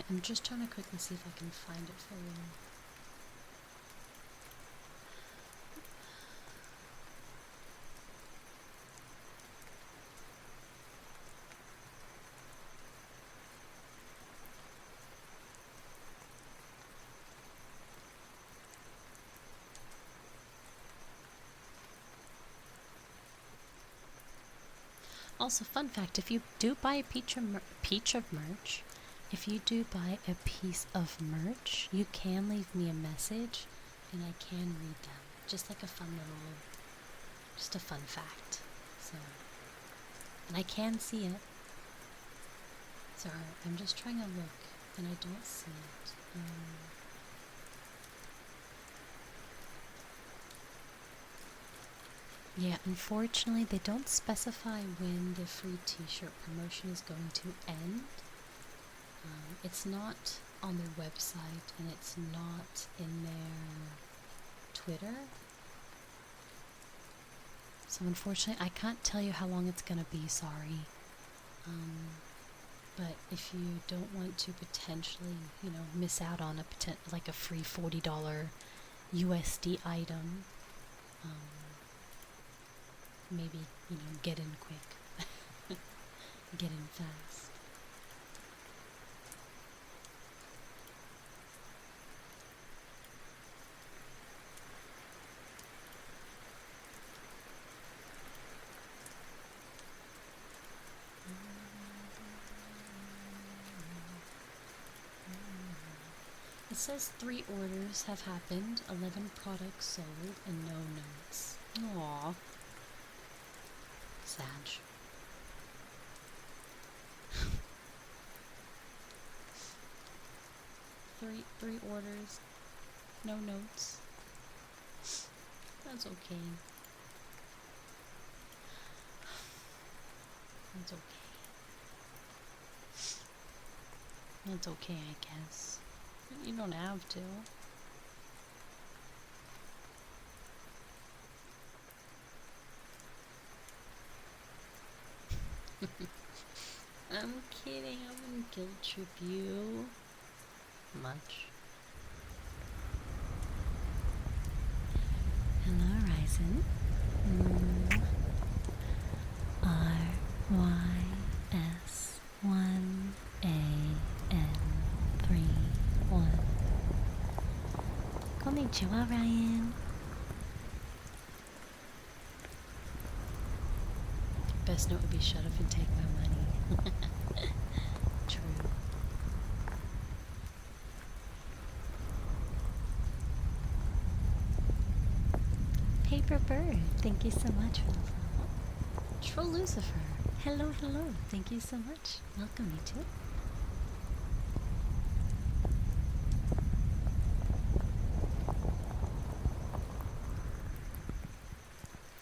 I'm just trying to quickly see if I can find it for you. Also, fun fact, if you do buy a piece of merch, if you do buy a piece of merch, you can leave me a message and I can read them. Just like a fun fact. So, and I can see it. Sorry, I'm just trying to look and I don't see it. Yeah, unfortunately, they don't specify when the free t-shirt promotion is going to end. It's not on their website and it's not in their Twitter. So unfortunately, I can't tell you how long it's going to be, sorry. But if you don't want to potentially, miss out on a free $40 USD item, maybe, get in quick. Get in fast. It says 3 orders have happened, 11 products sold, and no notes. Aww. Sad. Three orders, no notes. That's okay. That's okay. That's okay, I guess. You don't have to. I'm kidding, I wouldn't guilt trip you much. Hello, Ryzen. RYS1AN31. Konnichiwa, Ryan. Best note would be shut up and take my money. True. Paper Bird, thank you so much for the follow. Troll Lucifer, hello. Thank you so much. Welcome, you too.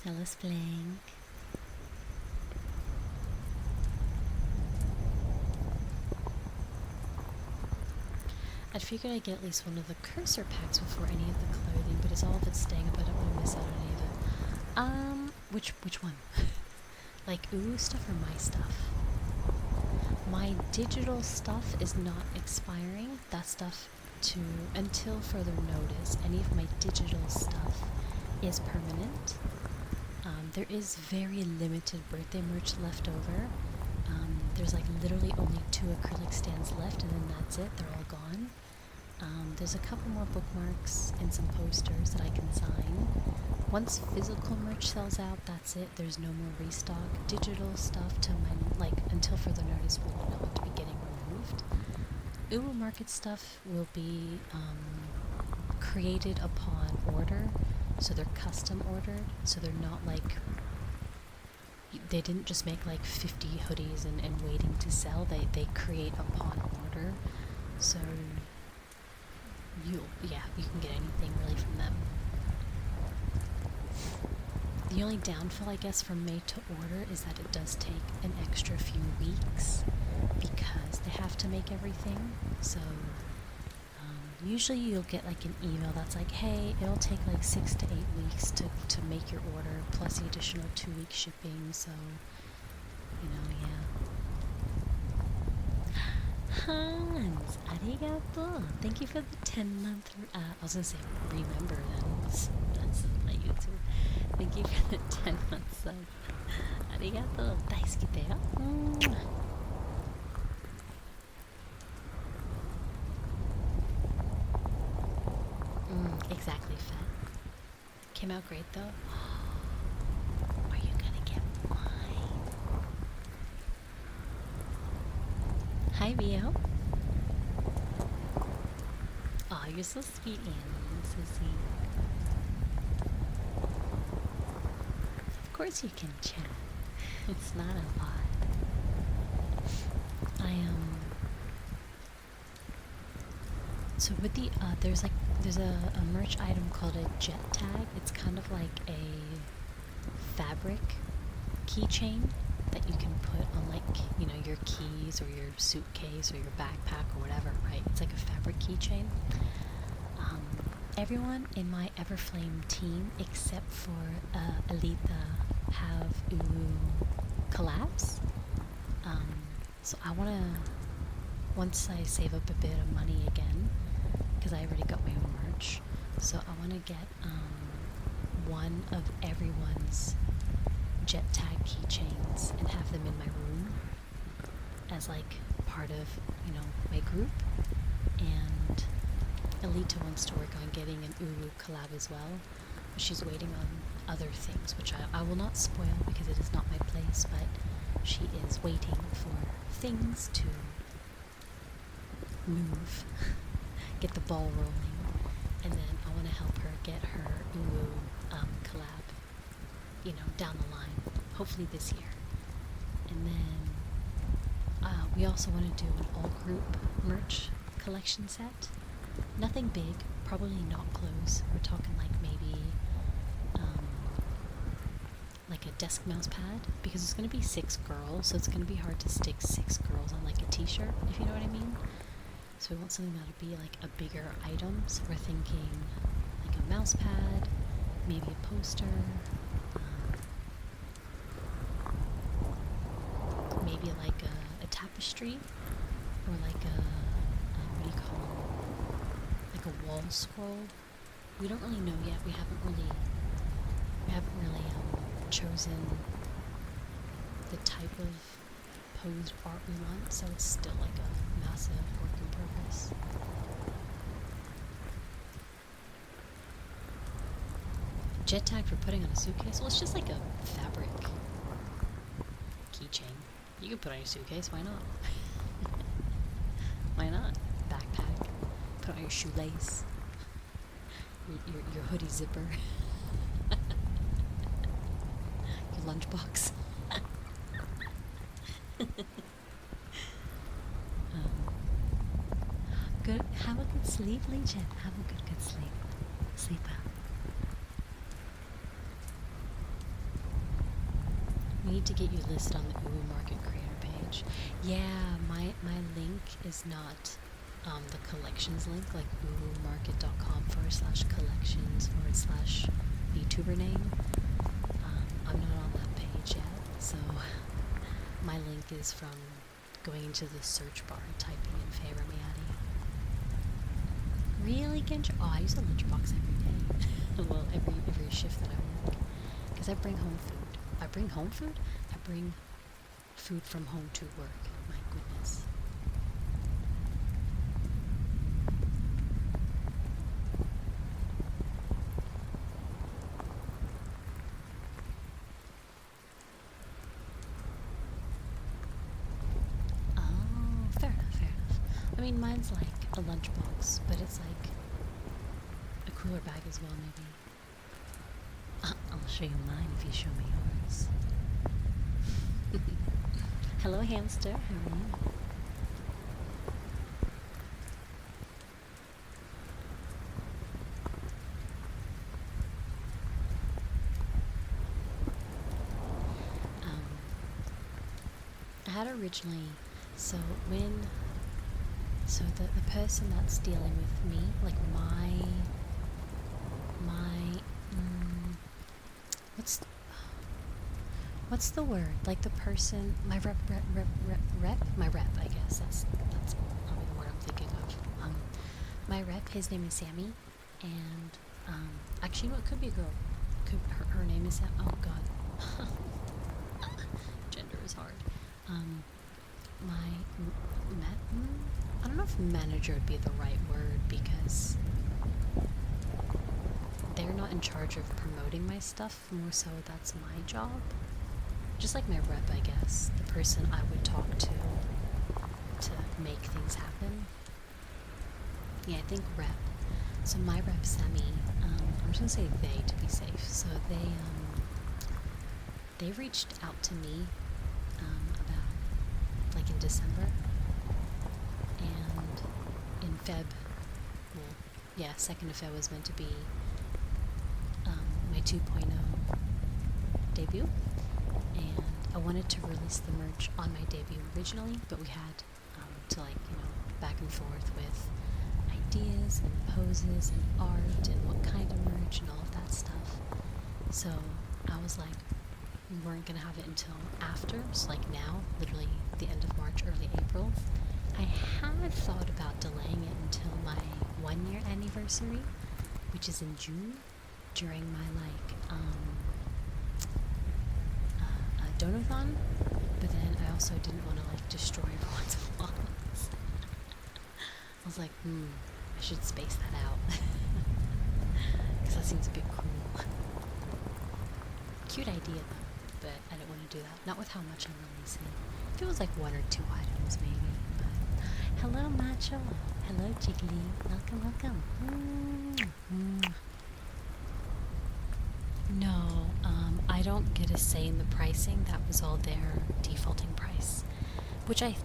Hello, Splank. I figured I'd get at least one of the cursor packs before any of the clothing, but it's all of it staying up. I don't want to miss out on any of it. Which one? Like ooh stuff or my stuff? My digital stuff is not expiring. That stuff until further notice. Any of my digital stuff is permanent. There is very limited birthday merch left over. There's like literally only 2 acrylic stands left, and then that's it. They're all gone. There's a couple more bookmarks and some posters that I can sign. Once physical merch sells out, that's it. There's no more restock. Digital stuff until further notice will not be getting removed. Uwu Market stuff will be created upon order, so they're custom ordered, so they're not they didn't just make like 50 hoodies and waiting to sell. They create upon order. So you can get anything really from them. The only downfall, I guess, from made to order is that it does take an extra few weeks because they have to make everything. So usually you'll get like an email that's like, hey, it'll take like 6 to 8 weeks to make your order plus the additional 2-week shipping. So, you know, yeah. Hans, arigato. Thank you for the 10-month. I was gonna say remember then. That's my YouTube. Thank you for the 10-month sub. Arigato. Daisuki da yo. Exactly, Fed. Came out great though. Are you gonna get mine? Hi, Rio. Oh, you're so sweet, Annie. So sweet. Of course you can chat. It's not a lot. So with the there's a merch item called a jet tag. It's kind of like a fabric keychain that you can put on, like, you know, your keys or your suitcase or your backpack or whatever, right? It's like a fabric keychain. Everyone in my Everflame team except for Alita have collabs. So I want to, once I save up a bit of money again, because I already got my own merch, so I want to get one of everyone's jet tag keychains and have them in my room as like part of, you know, my group. And Alita wants to work on getting an collab as well. She's waiting on other things, which I will not spoil because it is not my place, but she is waiting for things to move, get the ball rolling, and then I want to help her get her collab, you know, down the line, hopefully this year. And then we also want to do an all-group merch collection set. Nothing big, probably not clothes. We're talking like maybe like a desk mouse pad, because it's going to be 6 girls, so it's going to be hard to stick 6 girls on like a t-shirt, if you know what I mean. So we want something that'll be like a bigger item. So we're thinking like a mouse pad, maybe a poster, maybe like a tapestry, or like a what do you call them? Like a wall scroll. We don't really know yet. We haven't really chosen the type of posed art we want, so it's still like a massive work in progress. Jet tag for putting on a suitcase? Well, it's just like a fabric keychain. You can put on your suitcase, why not? Why not? Backpack. Put on your shoelace. Your hoodie zipper. Your lunchbox. Good. Have a good sleep, Legion. Have a good sleep. Sleep well. We need to get you listed on the Uwu Market Creator page. Yeah, my link is not the collections link, like uwumarket.com/collections/VTuber name. I'm not on that page yet, so my link is from going into the search bar and typing in feyremiari. Really, Genja? Oh, I use a lunchbox every day. Well, every shift that I work, because I bring home food. I bring home food? I bring food from home to work. My goodness. Oh, fair enough. I mean, mine's like a lunchbox, but it's like a cooler bag as well, maybe. I'll show you mine if you show me yours. Hello, hamster. How are you? Um, I had originally, so when, so the person that's dealing with me, like what's what's the word? Like the person, my my rep, I guess. That's probably the word I'm thinking of. My rep, his name is Sammy, and actually, no, it could be a girl. Her name is Sam. Oh God, gender is hard. My I don't know if manager would be the right word because they're not in charge of promoting my stuff. More so, that's my job. Just like my rep, I guess, the person I would talk to make things happen. Yeah, I think rep. So my rep, Sammy, I'm just gonna say they to be safe. So they reached out to me about like in December, and in Feb, well, yeah, 2nd of Feb was meant to be my 2.0 debut, and I wanted to release the merch on my debut originally, but we had to back and forth with ideas and poses and art and what kind of merch and all of that stuff. So I was like, we weren't gonna have it until after, so like now, literally the end of March, early April. I had thought about delaying it until my 1-year anniversary, which is in June, during my donathon, but then I also didn't want to destroy everyone's wallets. I was like, I should space that out because that seems a bit cruel. Cute idea though, but I didn't want to do that. Not with how much I'm releasing. If it was like 1 or 2 items maybe. But hello, Macho. Hello, Jiggly. Welcome, welcome. No, I don't get a say in the pricing. That was all their defaulting price, which I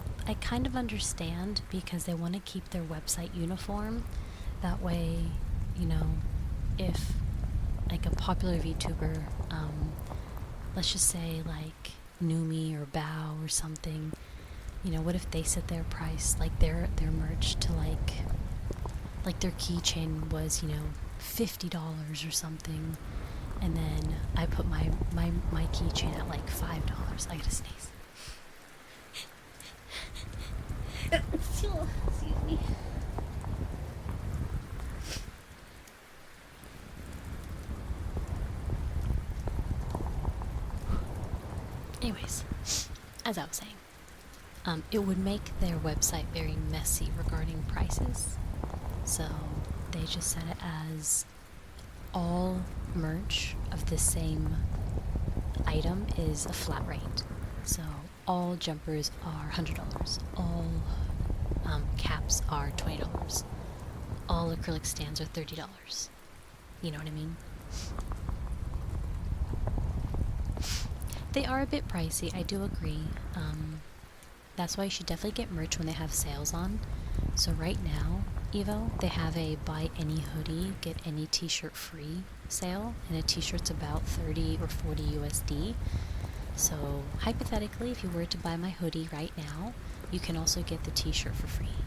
kind of understand because they want to keep their website uniform. That way, if like a popular VTuber, let's just say like Numi or Bao or something, what if they set their price, like their merch to like their keychain was, $50 or something, and then I put my keychain at like $5. I gotta sneeze. Excuse me. Anyways, as I was saying, it would make their website very messy regarding prices. So they just set it as all merch of the same item is a flat rate. So all jumpers are $100. All caps are $20. All acrylic stands are $30. You know what I mean? They are a bit pricey, I do agree. That's why you should definitely get merch when they have sales on. So right now, Evo, they have a buy any hoodie, get any t-shirt free sale, and a t-shirt's about 30 or 40 USD. So hypothetically, if you were to buy my hoodie right now, you can also get the t-shirt for free.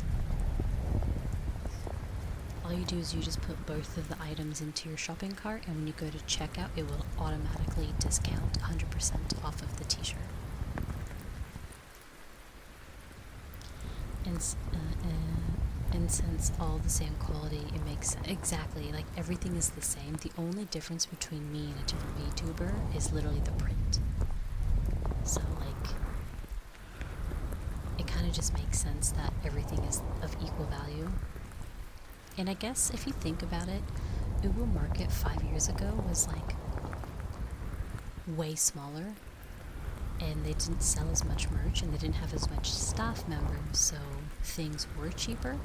All you do is you just put both of the items into your shopping cart, and when you go to checkout, it will automatically discount 100% off of the t-shirt. And since all the same quality, it makes exactly like everything is the same. The only difference between me and a different VTuber is literally the print. So it kind of just makes sense that everything is of equal value. And I guess if you think about it, Uber Market 5 years ago was way smaller, and they didn't sell as much merch, and they didn't have as much staff members, so things were cheaper.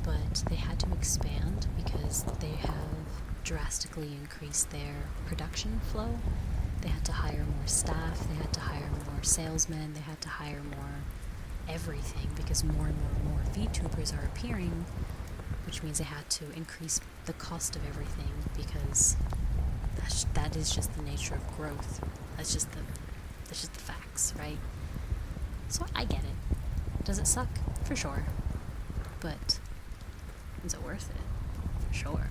But they had to expand because they have drastically increased their production flow. They had to hire more staff, they had to hire more salesmen, they had to hire more everything because more and more VTubers are appearing, which means they had to increase the cost of everything because that is just the nature of growth. That's just the facts, right? So I get it. Does it suck? For sure. But is it worth it? For sure.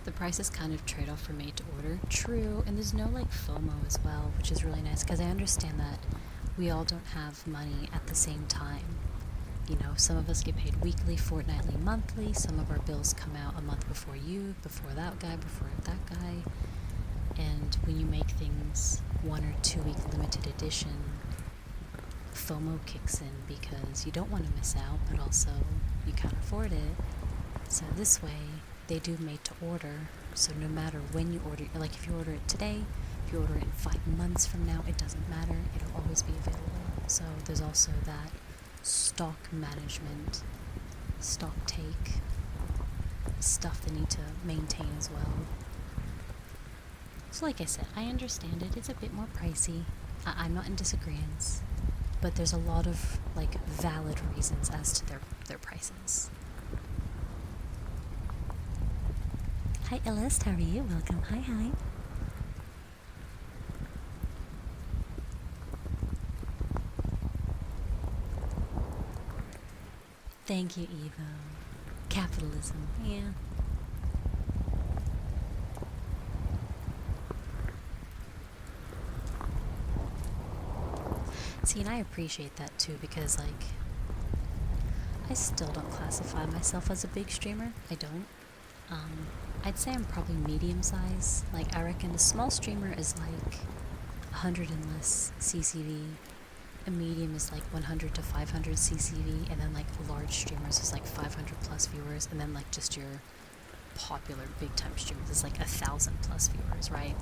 The price is kind of trade-off for made to order. True, and there's no like FOMO as well, which is really nice because I understand that we all don't have money at the same time. You know, some of us get paid weekly, fortnightly, monthly. Some of our bills come out a month before you, before that guy, before that guy. And when you make things 1 or 2 week limited edition, FOMO kicks in because you don't want to miss out, but also you can't afford it. So this way, they do made to order. So no matter when you order, like if you order it today, if you order it 5 months from now, it doesn't matter. It'll always be available. So there's also that stock management, stock take, stuff they need to maintain as well. So like I said, I understand it. It's a bit more pricey. I'm not in disagreement, but there's a lot of like valid reasons as to their prices. Hi Ellis, how are you? Welcome. Hi. Thank you, Evo. Capitalism, yeah. See, and I appreciate that too because, like, I still don't classify myself as a big streamer. I don't. I'd say I'm probably medium size. Like, I reckon a small streamer is like 100 and less CCV. A medium is like 100 to 500 CCV, and then like large streamers is like 500 plus viewers, and then like just your popular big time streamers is like 1,000 plus viewers, right?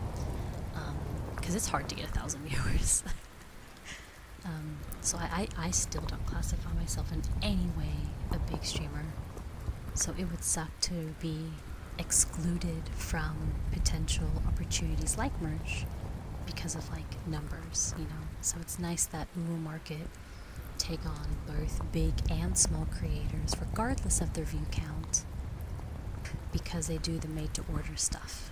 Because it's hard to get 1,000 viewers. So I still don't classify myself in any way a big streamer. So it would suck to be excluded from potential opportunities like merch because of like numbers, you know. So it's nice that Uwu Market take on both big and small creators regardless of their view count because they do the made to order stuff.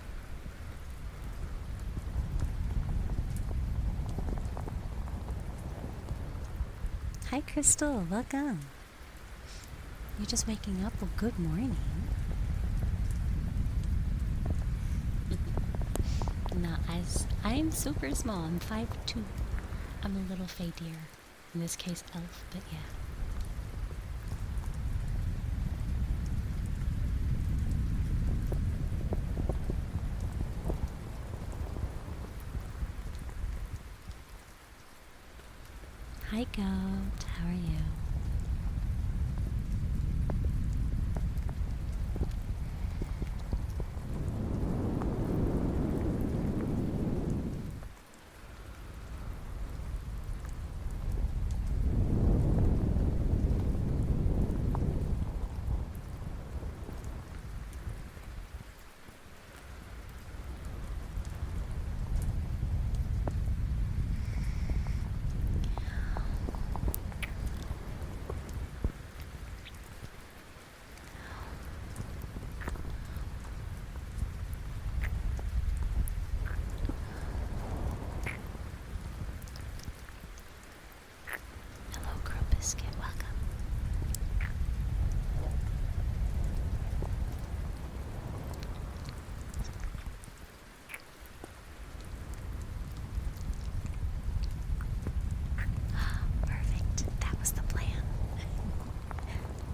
Hi Crystal, welcome. You're just waking up? Well, good morning. No, I'm super small. I'm 5'2". I'm a little fey deer. In this case, elf, but yeah. Hi, Goat. How are you?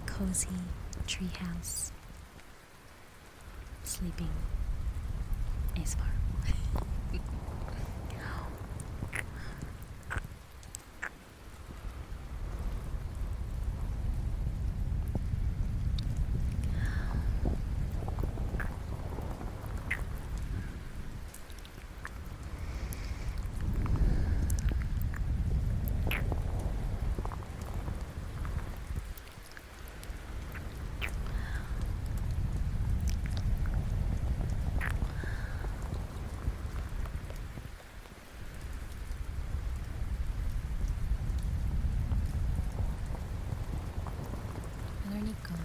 Cozy treehouse, sleeping ASMR.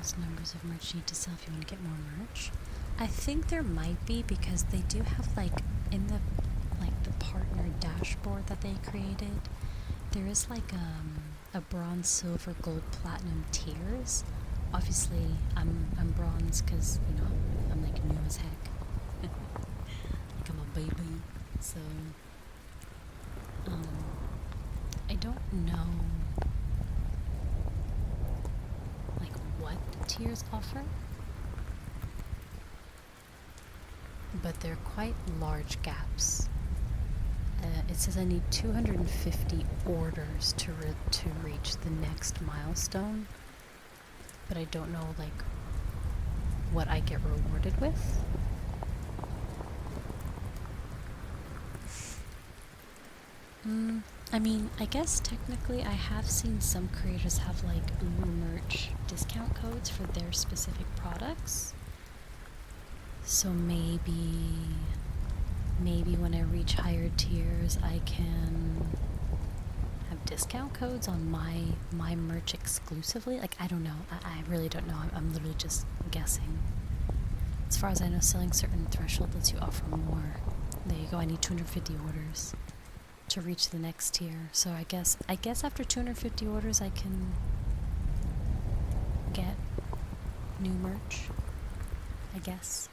most numbers of merch you need to sell if you want to get more merch? I think there might be, because they do have, like, in the partner dashboard that they created, there is like a bronze, silver, gold, platinum tiers. Obviously, I'm bronze because, you know, I'm like new as heck. Like I'm a baby. So I don't know like what the tiers offer, but they're quite large gaps. It says I need 250 orders to reach the next milestone, but I don't know like what I get rewarded with. I mean, I guess technically I have seen some creators have like Ulu merch discount codes for their specific products. So maybe when I reach higher tiers I can have discount codes on my merch exclusively. Like, I don't know. I really don't know. I'm literally just guessing. As far as I know, selling certain threshold lets you offer more. There you go. I need 250 orders to reach the next tier. So I guess after 250 orders I can get new merch, I guess.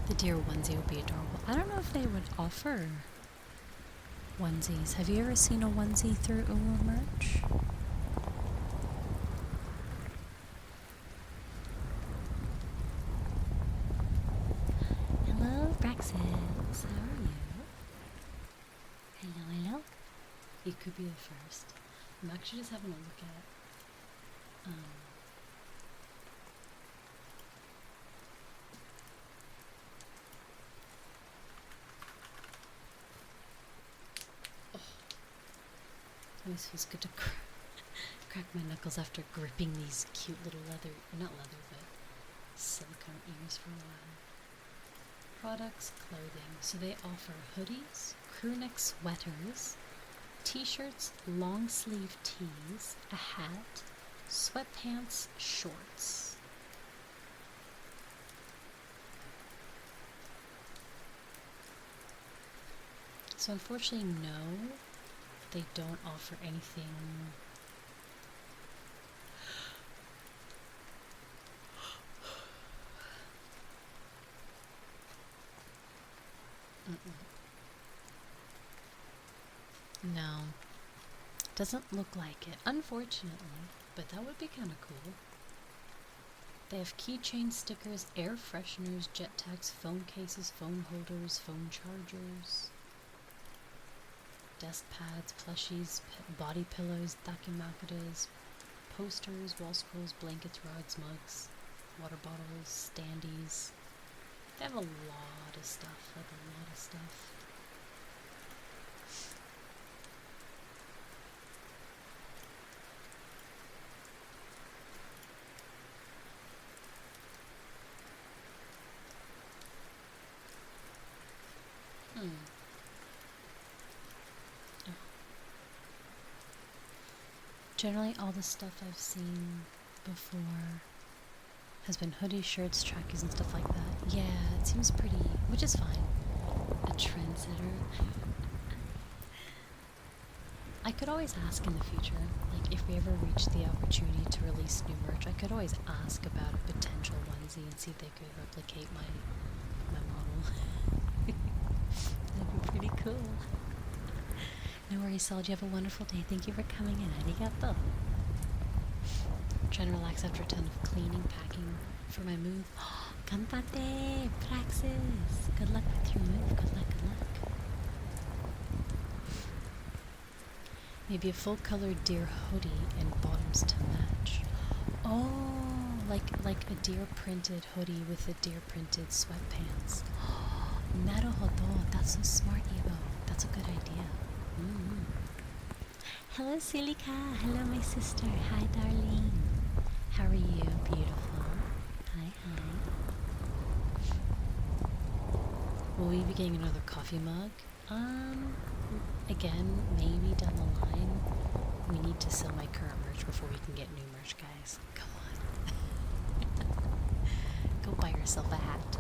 The deer onesie would be adorable. I don't know if they would offer onesies. Have you ever seen a onesie through Ulu merch? Hello, Braxis. How are you? Hello. You could be the first. I'm actually just having a look at always feels good to crack my knuckles after gripping these cute little leather, not leather, but silicone ears for a while. Products, clothing. So they offer hoodies, crewneck sweaters, t-shirts, long sleeve tees, a hat, sweatpants, shorts. So unfortunately, no, they don't offer anything. No, doesn't look like it, unfortunately, but that would be kind of cool. They have keychain stickers, air fresheners, jet tags, phone cases, phone holders, phone chargers, desk pads, plushies, body pillows, takimakuras, posters, wall scrolls, blankets, rugs, mugs, water bottles, standees. They have a lot of stuff, like a lot of stuff. Oh. Generally, all the stuff I've seen before has been hoodies, shirts, trackies, and stuff like that. Yeah, it seems pretty, which is fine. A trendsetter. I could always ask in the future, like if we ever reach the opportunity to release new merch, I could always ask about a potential onesie and see if they could replicate my model. That'd be pretty cool. No worries, Sol. You have a wonderful day. Thank you for coming in. Arigato. Trying to relax after a ton of cleaning, packing for my move. Ganbate, Praxis. Good luck with your move. Good luck, good luck. Maybe a full-colored deer hoodie and bottoms to match. Oh, like a deer-printed hoodie with a deer-printed sweatpants. Naruhodo. That's so smart, Evo. That's a good idea. Hello, Silica. Hello, my sister. Hi, darling. How are you? Beautiful. Hi, hi. Will we be getting another coffee mug? Again, maybe down the line. We need to sell my current merch before we can get new merch, guys. Come on. Go buy yourself a hat.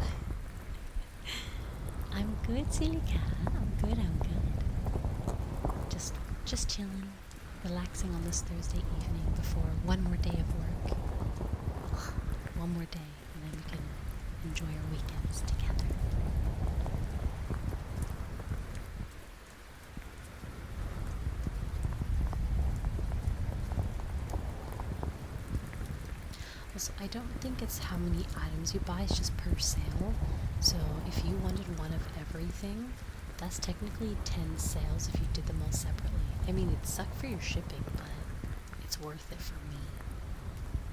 I'm good, Silica. I'm good, I'm good. Just chilling, relaxing on this Thursday evening before one more day of work. One more day, and then we can enjoy our weekends together. Also, I don't think it's how many items you buy, it's just per sale. So if you wanted one of everything, that's technically 10 sales if you did them all separately. I mean, it sucked for your shipping, but it's worth it for me.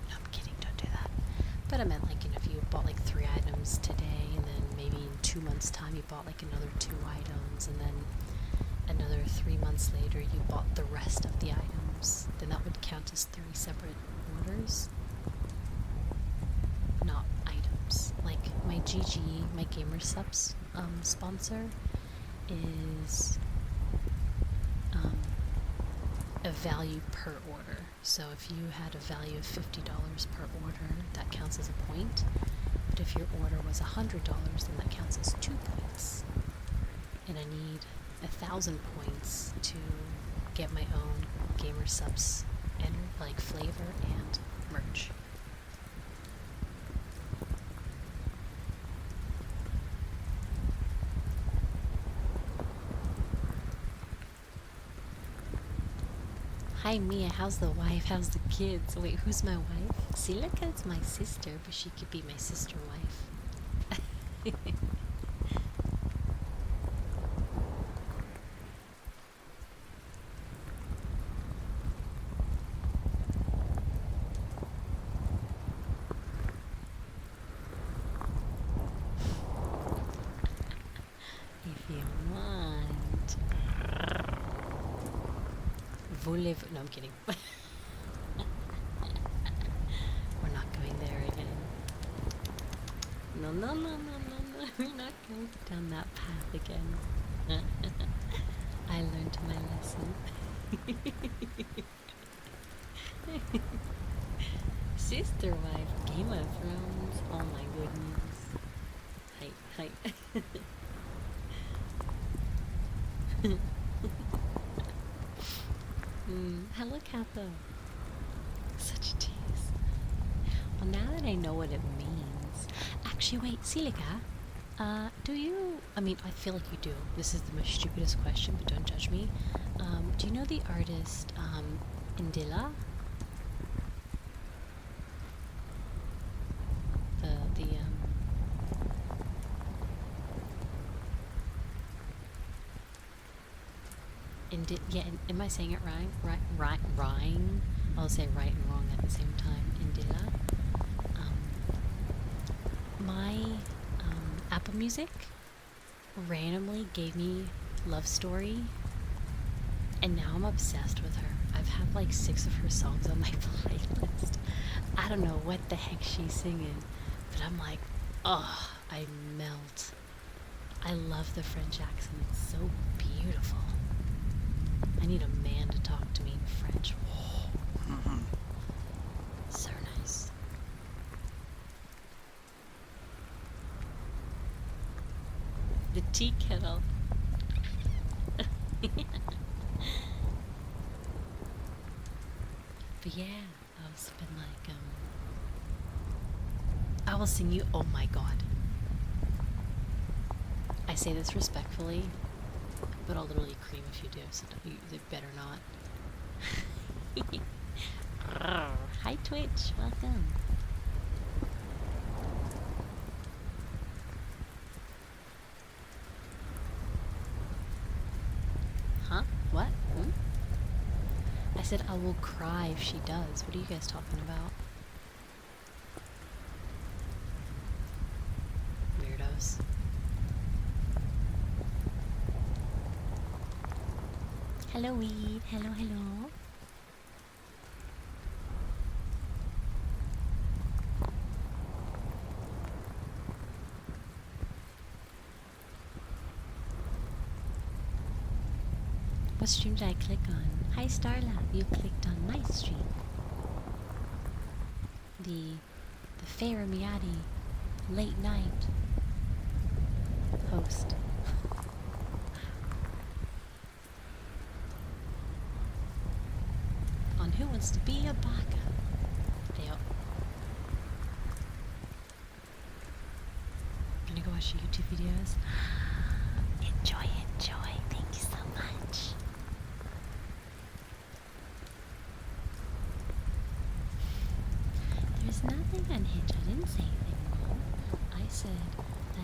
No, I'm kidding, don't do that. But I meant, like, you know, if you bought like 3 items today, and then maybe in 2 months' time you bought like another 2 items, and then another 3 months later you bought the rest of the items, then that would count as 3 separate orders. Not items. Like my GG, my Gamer Subs sponsor is a value per order. So if you had a value of $50 per order, that counts as a point. But if your order was $100, then that counts as 2 points. And I need 1,000 points to get my own Gamer Subs and like flavor and merch. Hi Mia, how's the wife? How's the kids? Wait, who's my wife? Silica's my sister, but she could be my sister wife. If you want. Voulez-vous? No, I'm kidding. We're not going there again. No, no, no, no, no, no. We're not going down that path again. I learned my lesson. Sister wife, Game of Thrones. Oh my goodness. Hi, hi. Hello, Katho. Such a tease. Well, now that I know what it means. Actually, wait, Silica. Do you? I mean, I feel like you do. This is the most stupidest question, but don't judge me. Do you know the artist, Indila? Yeah, am I saying it right? Rhyme? I'll say right and wrong at the same time. Indila. My Apple Music randomly gave me Love Story, and now I'm obsessed with her. I've had like 6 of her songs on my playlist. I don't know what the heck she's singing, but I'm like, oh, I melt. I love the French accent. It's so beautiful. I need a man to talk to me in French. So nice. The tea kettle. But yeah, I've been like, I will sing you, oh my god. I say this respectfully, but I'll literally cream if you do, so they better not. Hi Twitch, welcome. Huh? What? I said I will cry if she does. What are you guys talking about? Weirdos. Hello, Weed. Hello, hello. What stream did I click on? Hi, Starlab. You clicked on my stream. The feyremiari late night host. On Who Wants to Be a Baka. Yep. Gonna go watch YouTube videos. Enjoy, enjoy. Thank you so much. There's nothing unhinged. I didn't say anything wrong. I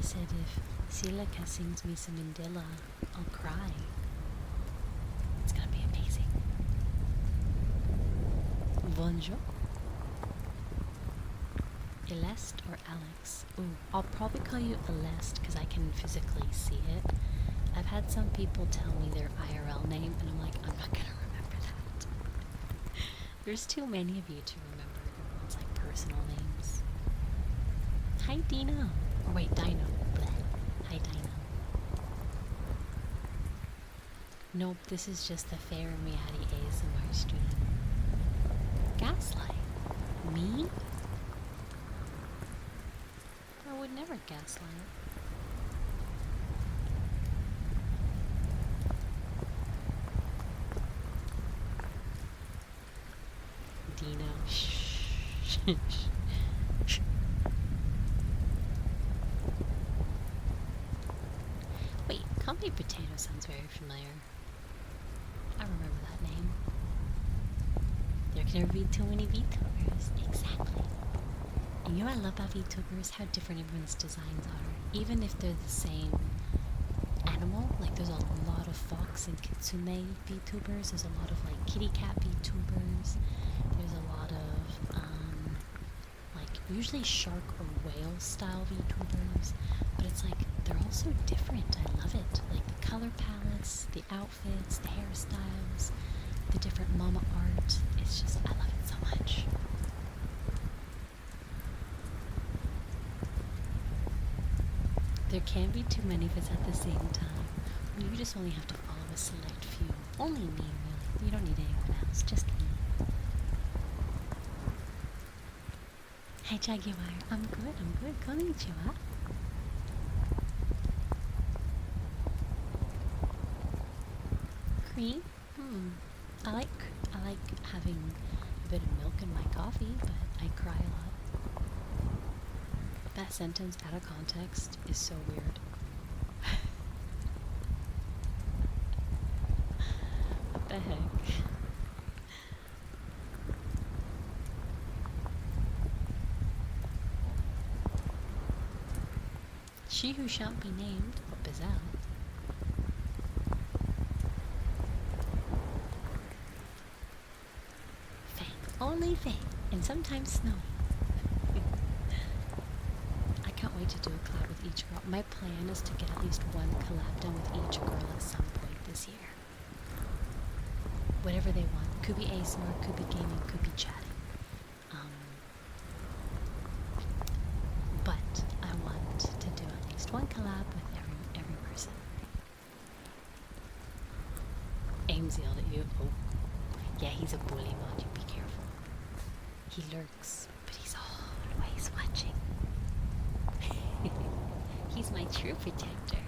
said if Silaka sings me some Mandela, I'll cry. It's gonna be amazing. Bonjour. Eleste or Alex? Ooh, I'll probably call you Eleste because I can physically see it. I've had some people tell me their IRL name and I'm like, I'm not gonna remember that. There's too many of you to remember everyone's like personal names. Hi Dino. Or wait, Dino. Bleh. Hi Dino. Nope, this is just the feyremiari ASMR stream. Gaslight? Me? I would never gaslight. Dino. Shh. Wait, Comfy Potato sounds very familiar. I remember that name. There can never be too many VTubers. Exactly. And you know what I love about VTubers? How different everyone's designs are. Even if they're the same animal, like there's a lot of fox and kitsune VTubers, there's a lot of like kitty cat VTubers, there's a lot of like usually shark or whale style VTubers, but it's like they're all so different. I love it. Like the color palettes, the outfits, the hairstyles, the different mama art. It's just, I love it so much. There can't be too many of us at the same time. You just only have to follow a select few. Only me, really. You don't need anyone else, just me. Hi, Jaguar. I'm good. Konnichiwa. Cream? I like having a bit of milk in my coffee, but I cry a lot. That sentence out of context is so weird. What the heck? She who shan't be named, what is that? Faye. Only Faye. And sometimes Snowy. I can't wait to do a collab with each girl. My plan is to get at least one collab done with each girl at some point this year. Whatever they want. Could be ASMR, could be gaming, could be chatting. But I want to do at least one collab with every person. Ames yelled at you. Oh. Yeah, he's a bully mod, you be careful. He lurks, but he's always watching. He's my true protector.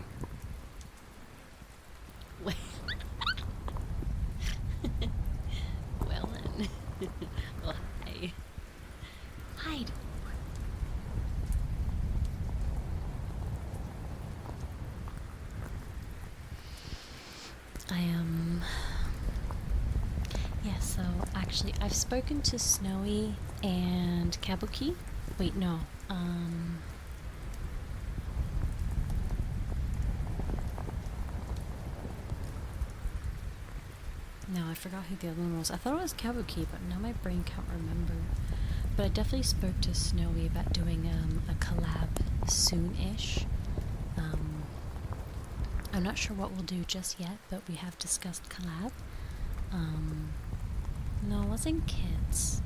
Well then. Well, hi. Hide. Yeah, so actually I've spoken to Snowy and Kabuki. Wait, no. No, I forgot who the other one was. I thought it was Kabuki, but now my brain can't remember. But I definitely spoke to Snowy about doing a collab soon-ish. I'm not sure what we'll do just yet, but we have discussed collab. No, it wasn't kids.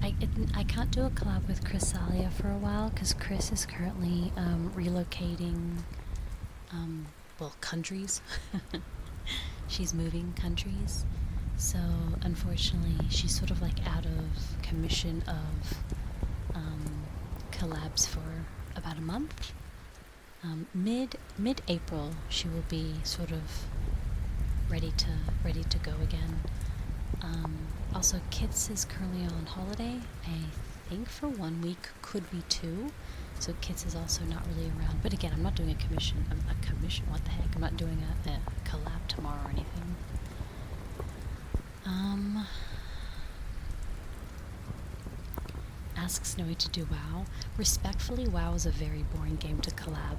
I can't do a collab with Chrysalia for a while because Chris is currently relocating, well, countries. She's moving countries. So unfortunately, she's sort of like out of commission of collabs for about a month. Mid April, she will be sort of ready to go again. Also, Kits is currently on holiday. I think for 1 week, could be 2. So Kits is also not really around. But again, I'm not doing a commission. What the heck? I'm not doing a collab tomorrow or anything. Ask Snowy to do WoW. Respectfully, WoW is a very boring game to collab.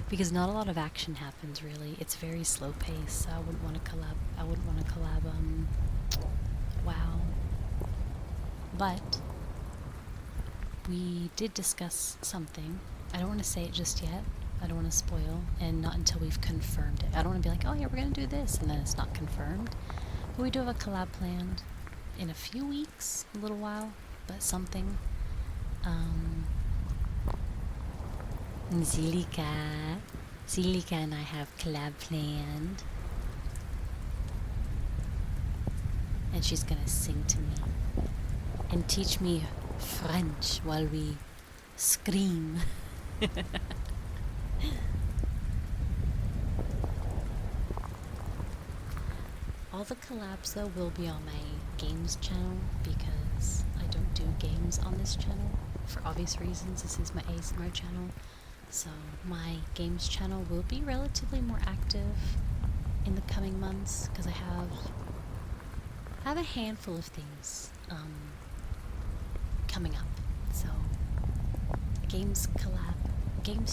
Because not a lot of action happens, really. It's very slow paced, so I wouldn't want to collab, WoW. But we did discuss something. I don't want to say it just yet. I don't want to spoil, and not until we've confirmed it. I don't want to be like, oh yeah, we're going to do this, and then it's not confirmed. But we do have a collab planned in a few weeks, a little while, but something. Zilika and I have collab planned. And she's gonna sing to me and teach me French while we scream. All the collabs though will be on my games channel because I don't do games on this channel for obvious reasons. This is my ASMR channel. So my games channel will be relatively more active in the coming months because I have a handful of things coming up. So the games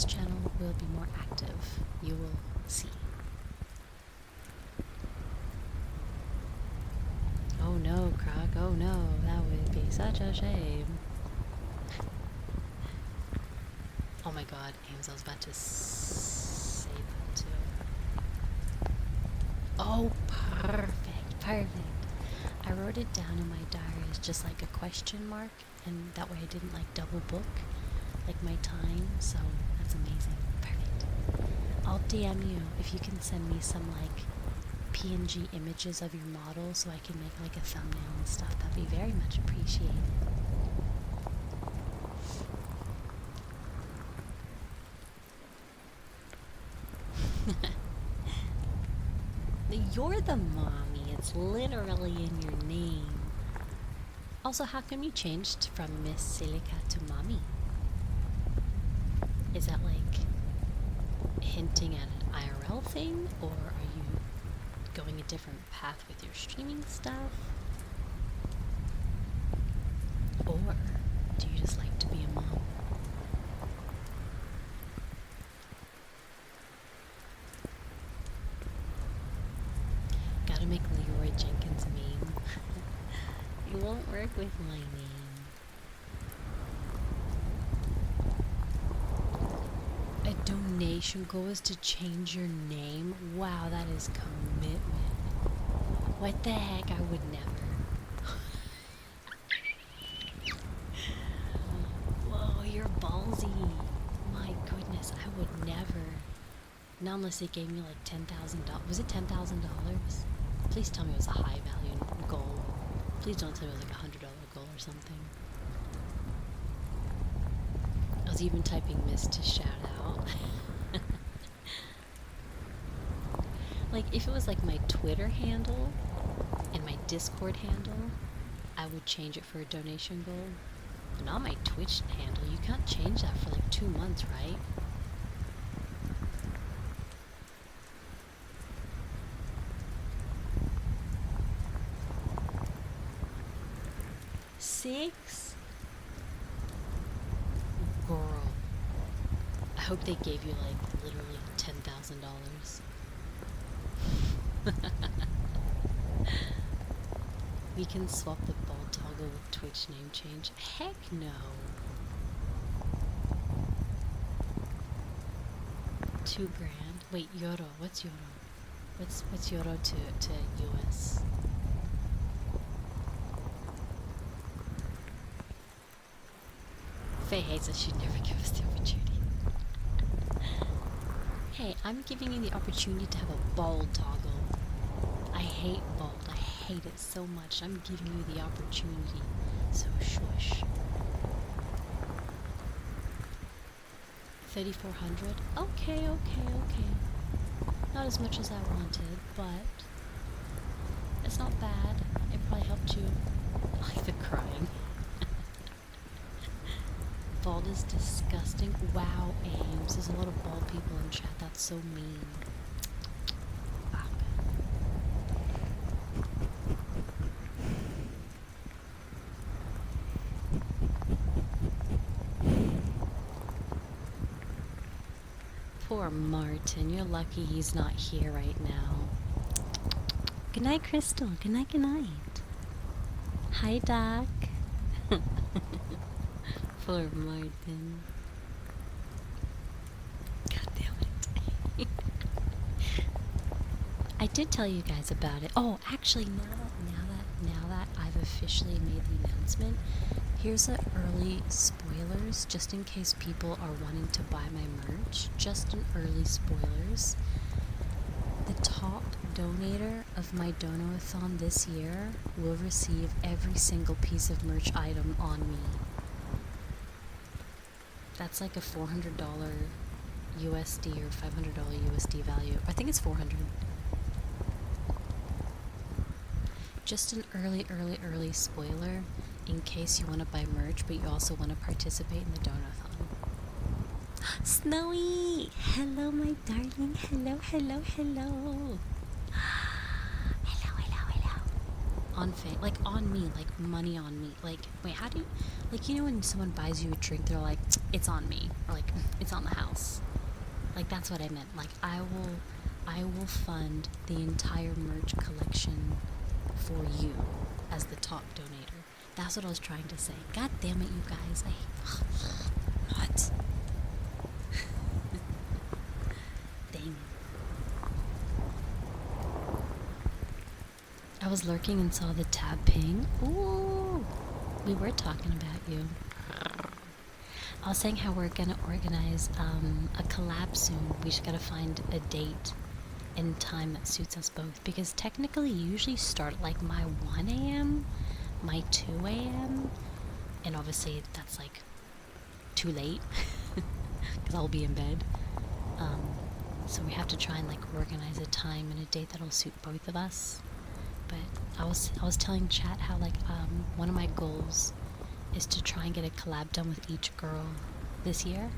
channel will be more active. You will see. Oh no, Croc, oh no, that would be such a shame. Oh my god, Ames, I was about to say that too. Oh, perfect. I wrote it down in my diary as just like a question mark, and that way I didn't like double book like my time, so that's amazing. Perfect. I'll DM you if you can send me some like PNG images of your model so I can make like a thumbnail and stuff. That'd be very much appreciated. You're the mommy. It's literally in your name. Also, how come you changed from Miss Silica to mommy? Is that like hinting at an IRL thing, or are you going a different path with your streaming stuff? Or do you just like to be a mom? Gotta make Leroy Jenkins meme. It won't work with my name. A donation goal is to change your name? Wow, that is commitment. What the heck? I would never. Whoa, you're ballsy. My goodness, I would never. Not unless they gave me like $10,000. Was it $10,000? Please tell me it was a high value goal. Please don't tell me it was like a $100 goal or something. I was even typing Miss to shout out. Like, if it was like my Twitter handle and my Discord handle, I would change it for a donation goal. But not my Twitch handle. You can't change that for like 2 months, right? $6? Girl. I hope they gave you like literally $10,000. We can swap the ball toggle with Twitch name change. Heck no. $2,000. Wait, Yoro. What's Yoro? What's euro to US? Faye hates us. She'd never give us the opportunity. Hey, I'm giving you the opportunity to have a bold toggle. I hate bold. I hate it so much. I'm giving you the opportunity. So shush. 3,400. Okay. Not as much as I wanted, but it's not bad. It probably helped you. I like the crying. Bald is disgusting. Wow, Ames. There's a lot of bald people in chat. That's so mean. Fuck. Poor Martin. You're lucky he's not here right now. Good night, Crystal. Good night, good night. Hi, Doc. Poor Martin. God damn it. I did tell you guys about it. Oh, actually, now that I've officially made the announcement, here's the early spoilers, just in case people are wanting to buy my merch. Just an early spoilers. The top donator of my Dono-a-thon this year will receive every single piece of merch item on me. That's like a $400 USD or $500 USD value. I think it's 400. Just an early spoiler in case you want to buy merch, but you also want to participate in the Dono-a-thon. Snowy! Hello, my darling. Hello. Hello. On Faye, like on me, like money on me. Like, wait, how do you, like, you know when someone buys you a drink, they're like, it's on me, or like, it's on the house. Like, that's what I meant. Like, I will fund the entire merch collection for you as the top donator. That's what I was trying to say. God damn it, you guys. What? Dang it. I was lurking and saw the tab ping. Ooh, we were talking about you. I was saying how we're gonna organize a collab soon. We just gotta find a date and time that suits us both, because technically you usually start at like my 1 a.m, my 2 a.m, and obviously that's like too late because I'll be in bed. So we have to try and like organize a time and a date that'll suit both of us. But I was telling chat how like one of my goals is to try and get a collab done with each girl this year.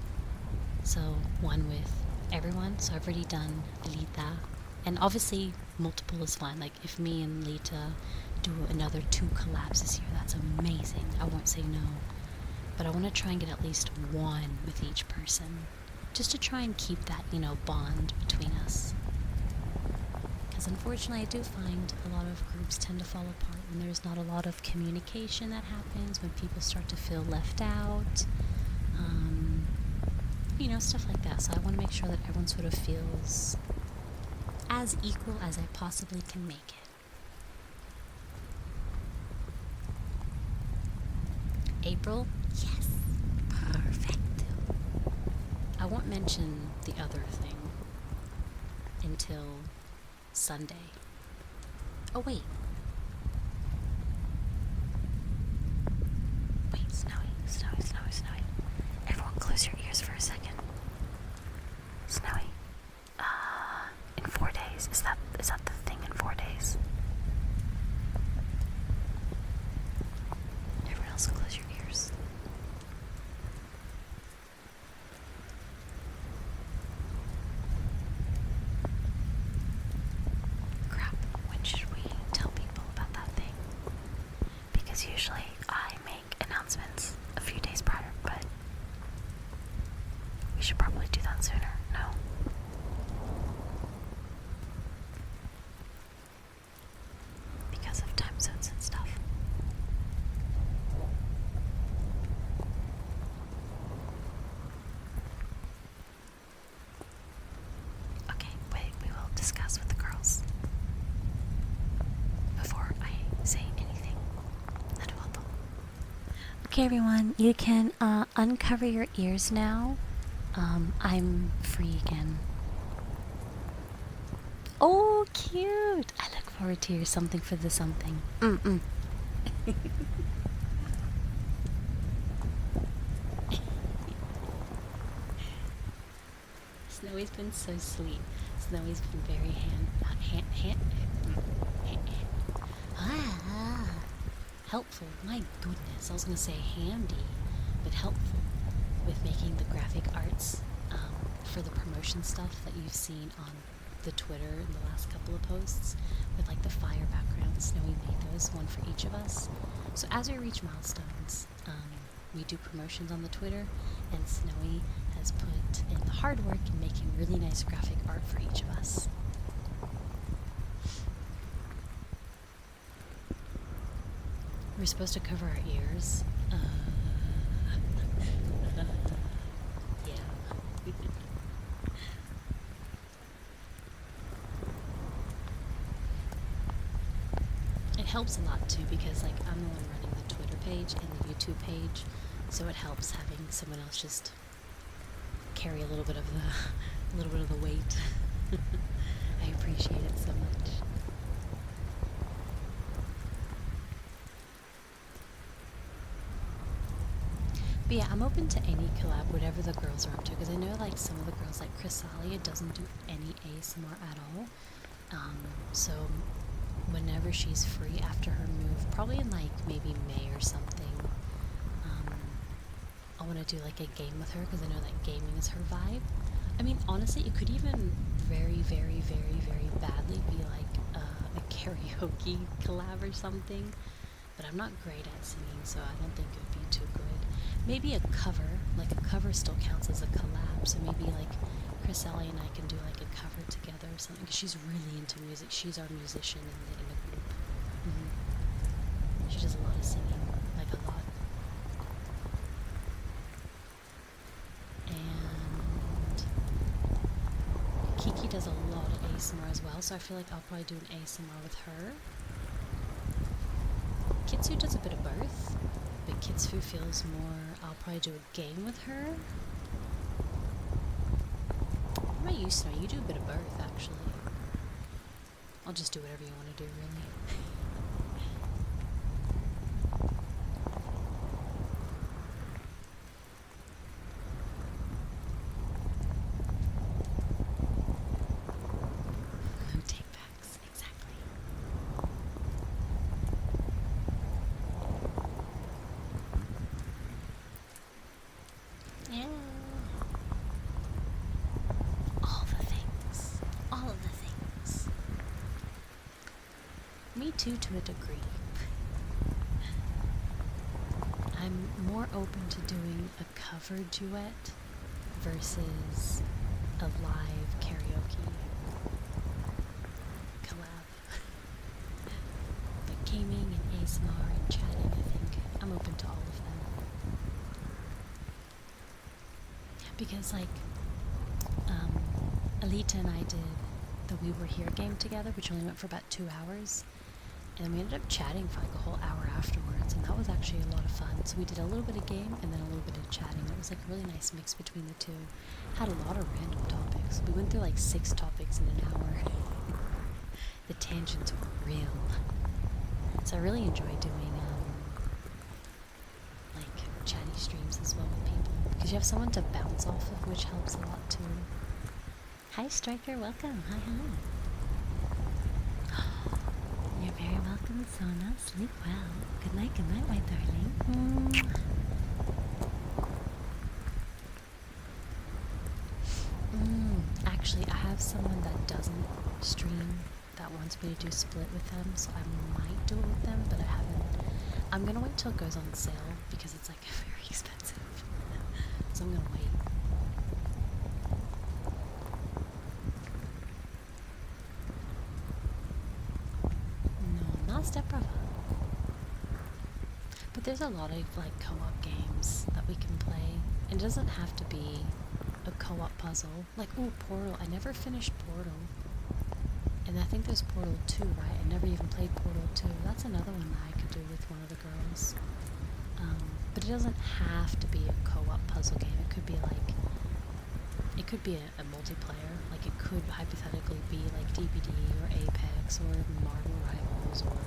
So one with everyone. So I've already done Lita, and obviously multiple is fine. Like if me and Lita do another 2 collabs this year, that's amazing. I won't say no. But I want to try and get at least one with each person, just to try and keep that, you know, bond between us. Because unfortunately I do find a lot of groups tend to fall apart when there's not a lot of communication that happens, when people start to feel left out, you know, stuff like that. So I want to make sure that everyone sort of feels as equal as I possibly can make it. April? Yes. Perfect. I won't mention the other thing until Sunday. Oh, wait. Wait, Snowy. Everyone close your ears for a second. Snowy. In 4 days. Is that the thing in 4 days? Everyone else close your ears. Crap, when should we tell people about that thing? Because usually I make announcements a few days prior, but we should probably do that sooner. No? Because of time zones and stuff. Okay, wait, we will discuss with the girls. Okay, everyone, you can uncover your ears now. I'm free again. Oh, cute! I look forward to your something for the something. Snowy's been so sweet. Snowy's been very helpful. My goodness, I was gonna say handy, but helpful with making the graphic arts for the promotion stuff that you've seen on the Twitter in the last couple of posts with like the fire background. Snowy made those, one for each of us. So as we reach milestones, we do promotions on the Twitter, and Snowy has put in the hard work in making really nice graphic art for each of us. We're supposed to cover our ears. Yeah. It helps a lot too because like I'm the one running the Twitter page and the YouTube page, so it helps having someone else just carry a little bit of the weight. I appreciate it so much. But yeah, I'm open to any collab, whatever the girls are up to, because I know like some of the girls, like Chrysalia, doesn't do any ASMR at all. So whenever she's free after her move, probably in like maybe May or something, I want to do like a game with her because I know that gaming is her vibe. I mean, honestly, it could even very, very, very, very badly be like a karaoke collab or something. But I'm not great at singing, so I don't think it would be too good. Maybe a cover, like a cover still counts as a collab, so maybe like Chrysalia and I can do like a cover together or something, because she's really into music. She's our musician in the group. She does a lot of singing, like a lot. And Kiki does a lot of ASMR as well, so I feel like I'll probably do an ASMR with her. Kitsu does a bit of both, but Kitsu feels more, I'll probably do a game with her. What about you, Snow? You do a bit of both, actually. I'll just do whatever you want to do, really. Take backs, exactly. Yeah. All the things. All of the things. Me too, to a degree. I'm more open to doing a cover duet versus a live karaoke collab. But gaming and ASMR and chatting, I think I'm open to all of them. Because like Alita and I did the We Were Here game together, which only went for about 2 hours, and then we ended up chatting for like a whole hour afterwards, and that was actually a lot of fun. So we did a little bit of game and then a little bit of chatting. It was like a really nice mix between the two. Had a lot of random topics. We went through like 6 topics in an hour. The tangents were real. So I really enjoy doing like chatty streams as well with people, because you have someone to bounce off of, which helps a lot too. Hi Striker, welcome. Hi, hi. You're very welcome, Sona. Sleep well. Good night, my darling. Actually, I have someone that doesn't stream that wants me to do split with them, so I might do it with them, but I haven't. I'm gonna wait till it goes on sale because it's like very expensive. So I'm gonna wait. No, not Step Brother. But there's a lot of like co-op games that we can play. It doesn't have to be a co-op puzzle. Like, ooh, Portal. I never finished Portal. And I think there's Portal 2, right? I never even played Portal 2. That's another one that I could do with one of the girls. But it doesn't have to be a co-op puzzle game. It could be like, it could be a multiplayer. Like it could hypothetically be like DBD or Apex or Marvel Rivals or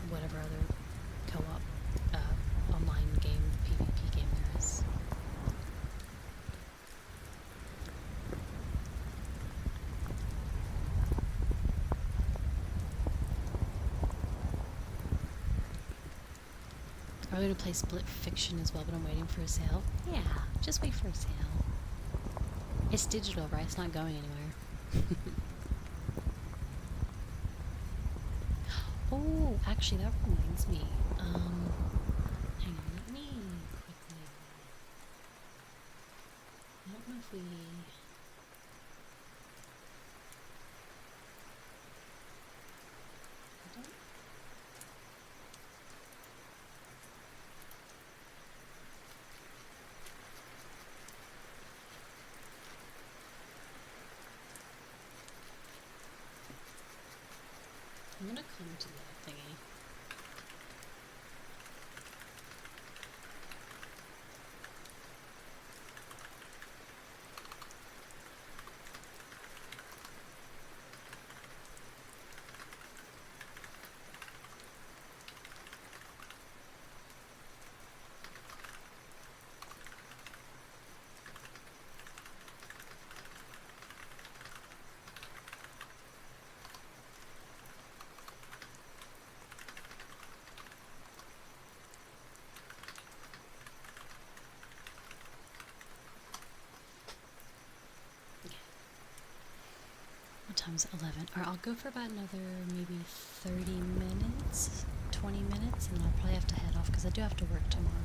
whatever other co-op online game, PvP game there is. I was going to play Split Fiction as well, but I'm waiting for a sale. Yeah, just wait for a sale. It's digital, right? It's not going anywhere. Oh, actually, that reminds me. Hang on, let me quickly. I don't know if we. I don't. I'm gonna come to that thingy. What time's 11? Or I'll go for about another maybe 30 minutes, 20 minutes, and then I'll probably have to head off because I do have to work tomorrow,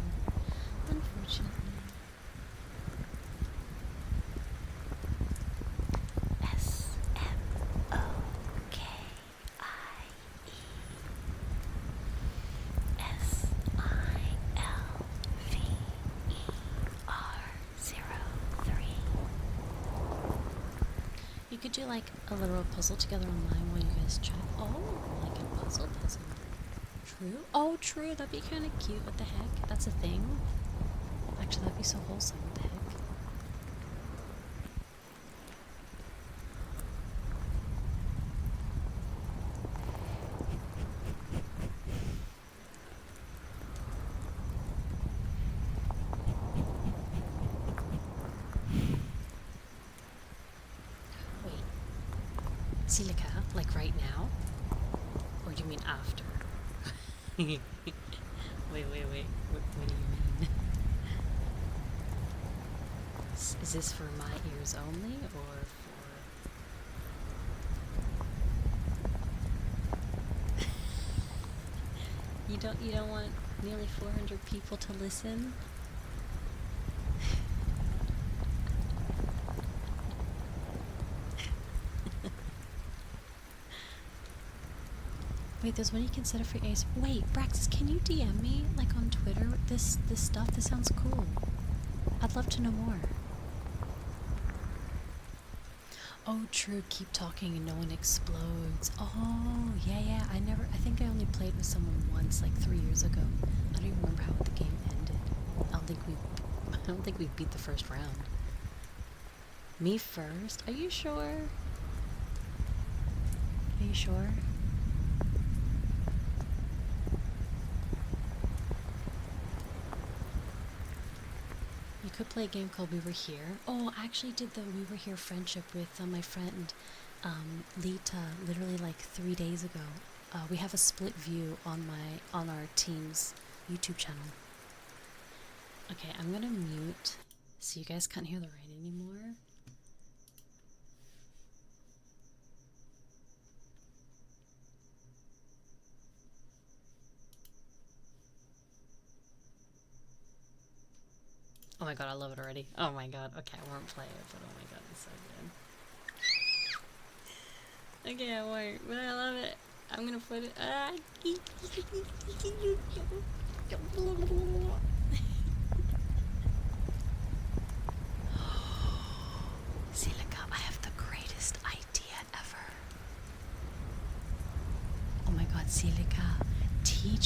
unfortunately. You could do like a literal puzzle together online while you guys chat. Oh, like a puzzle. True. Oh, true. That'd be kind of cute. What the heck? That's a thing. Actually, that'd be so wholesome. What the heck? Silica, like right now? Or do you mean after? wait. What do you mean? Is this for my ears only, or for... You don't want nearly 400 people to listen? Wait, there's one you can set up for AS. Wait, Braxis, can you DM me, like on Twitter, this stuff? This sounds cool. I'd love to know more. Oh, true, keep talking and no one explodes. Oh, yeah, I think I only played with someone once, like 3 years ago. I don't even remember how the game ended. I don't think we beat the first round. Me first? Are you sure? Are you sure? You could play a game called We Were Here. Oh, I actually did the We Were Here friendship with my friend Lita literally like 3 days ago. We have a split view on our team's YouTube channel. Okay, I'm gonna mute so you guys can't hear the rain anymore. Oh my god, I love it already. Oh my god. Okay, I won't play it, but oh my god, it's so good. Okay, I won't, but I love it. I'm gonna put it. Silica, I have the greatest idea ever. Oh my god, Silica, teach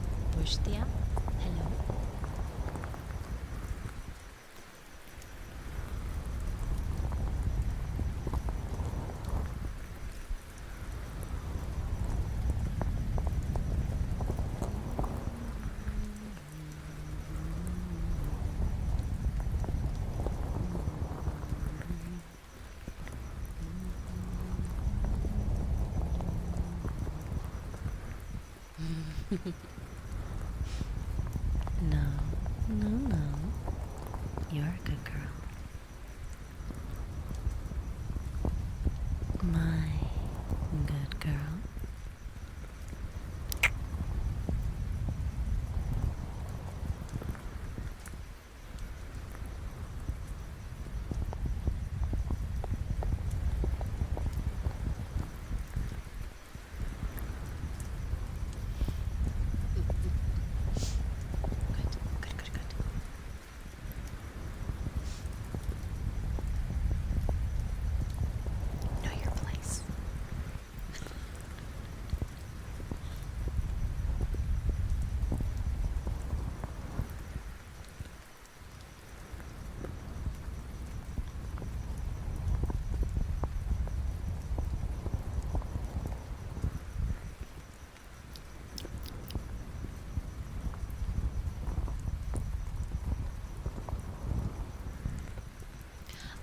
Bushtia. Hello. No, no, no. You're a good girl. My good girl. Good, good, good, good. Know your place.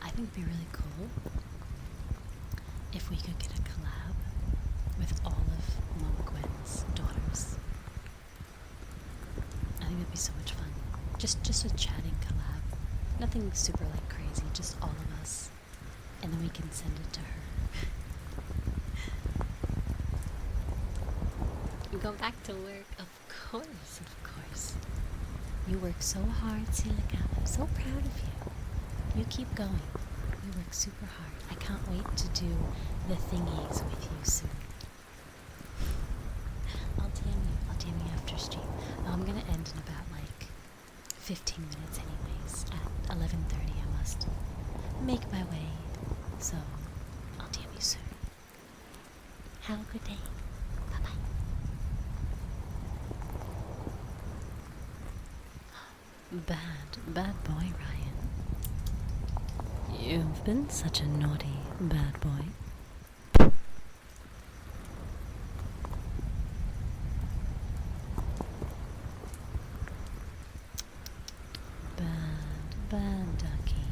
I think it'd be really cool if we could get a collab with all of Mama Gwen's daughters. I think it'd be so much fun. Just a chatting collab. Nothing super like crazy, just all of us. And then we can send it to her. You go back to work? Of course, of course. You work so hard, Silica. I'm so proud of you. You keep going. You work super hard. I can't wait to do the thingies with you soon. I'll TM you after stream. I'm gonna end in about like 15 minutes anyways. At 11:30 I must make my way. So I'll TM you soon. Have a good day. Bye bye. Bad boy, Ryan. You've been such a naughty bad boy. Bad ducky.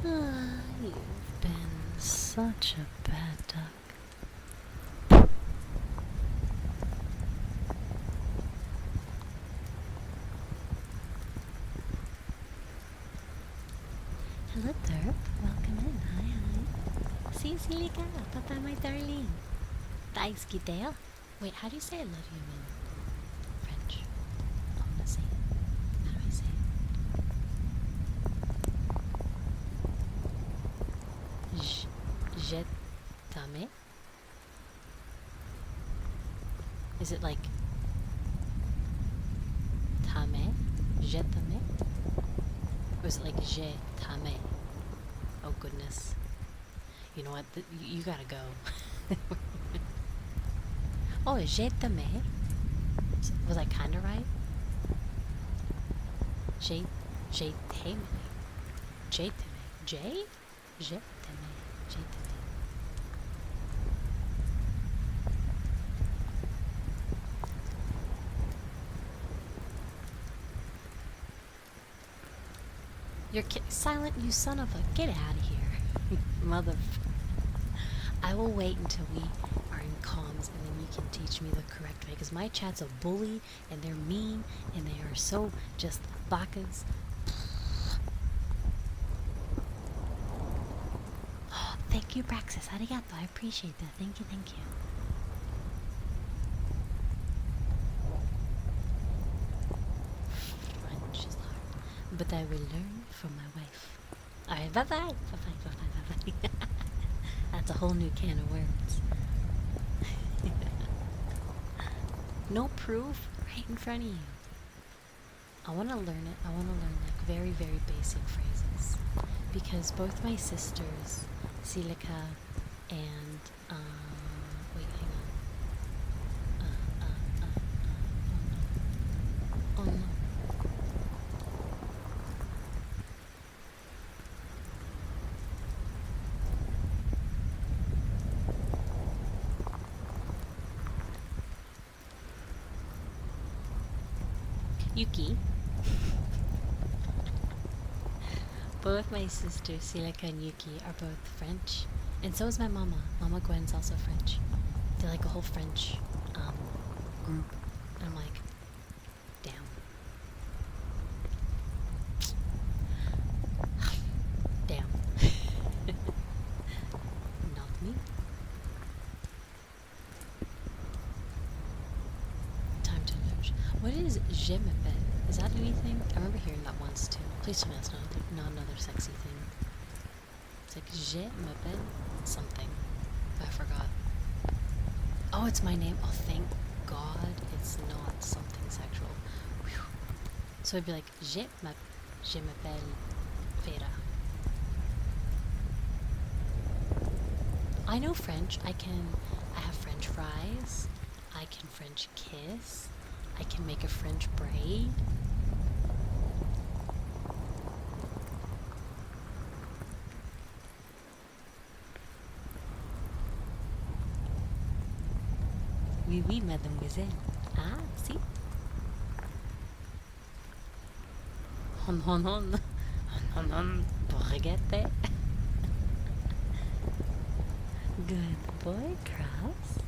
Ah, you've been such a bad duck. Hello, Derp. Welcome in. Hi. Silica, Papa, my darling. Daisuki deo. Wait, how do you say I love you in French? I want to say it. How do I say it? Je t'aime. Is it like tame? Je t'aime? Or is it like je t'aime? Oh goodness. You know what? You gotta go. Oh, je t'aime. Was I kinda right? Je t'aime. Je t'aime. Je t'aime. Je t'aime. You're silent, you son of a... Get out of here. Mother... I will wait until we are in comms and then you can teach me the correct way. Because my chat's a bully and they're mean and they are so just bakas. Oh, thank you, Praxis. Arigato. I appreciate that. Thank you, thank you. She's hard. But I will learn from my wife. Alright, bye-bye. Bye-bye, bye-bye, bye-bye. That's a whole new can of worms. No proof right in front of you. I want to learn it. I want to learn like very, very basic phrases. Because both my sisters, Silica and, wait, hang on. Yuki. Both my sisters, Sileka and Yuki, are both French. And so is my mama. Mama Gwen's also French. They're like a whole French group. And I'm like, damn. Damn. Not me. Time to lose. What is je m'appelle? Is that anything? I remember hearing that once too. Please tell me that's not another sexy thing. It's like je m'appelle something. I forgot. Oh, it's my name. Oh, thank God it's not something sexual. Whew. So it'd be like je m'appelle Feyre. I know French. I have French fries. I can French kiss. I can make a French braid. Oui, oui, mademoiselle. Ah, si. Hon, hon, hon. Hon, hon, borgette. Good boy, Cross.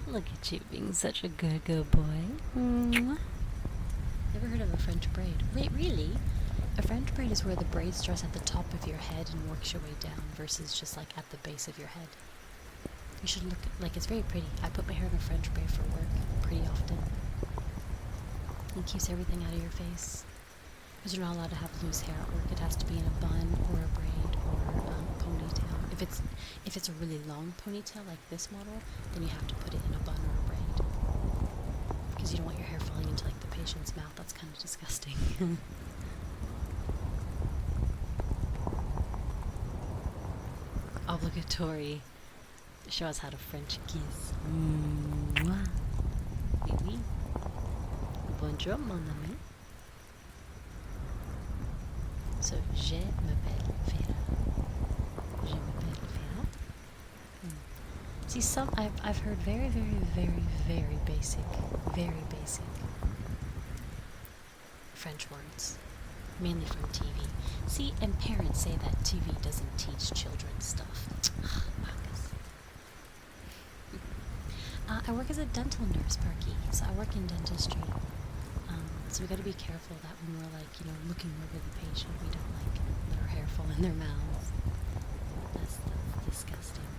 Look at you being such a good boy. Never heard of a French braid. Wait, really? A French braid is where the braid starts at the top of your head and works your way down versus just like at the base of your head. You should look, like, it's very pretty. I put my hair in a French braid for work pretty often. It keeps everything out of your face. Because you're not allowed to have loose hair at work. It has to be in a bun or a braid or a ponytail. If it's a really long ponytail like this model, then you have to put it in a bun or a braid. Because you don't want your hair falling into like the patient's mouth. That's kind of disgusting. Obligatory. Show us how to French kiss. Mwah. Oui, oui. Bonjour, mon ami. So, je m'appelle Feyre. Je m'appelle Feyre. See, I've heard very, very, very, very basic French words, mainly from TV. See, and parents say that TV doesn't teach children stuff. I work as a dental nurse, Parky, so I work in dentistry. So we gotta be careful that when we're like, looking over the patient, we don't like let our hair fall in their mouths. That's disgusting.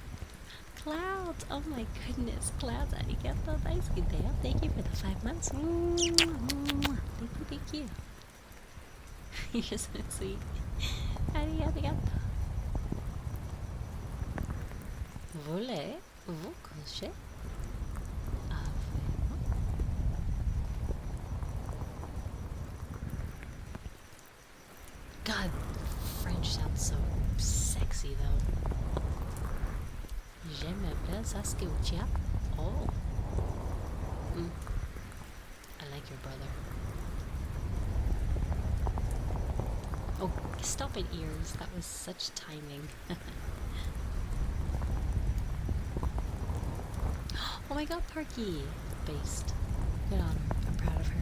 Clouds! Oh my goodness, Clouds, arigato, daisuke. Thank you for the 5 months. Thank you. You're so sweet. Arigato. Voulez-vous coucher? God, French sounds so sexy though. Je m'appelle Saskia. Oh. I like your brother. Oh, stop it, ears. That was such timing. Oh my god, Parky. Based. Good on her. I'm proud of her.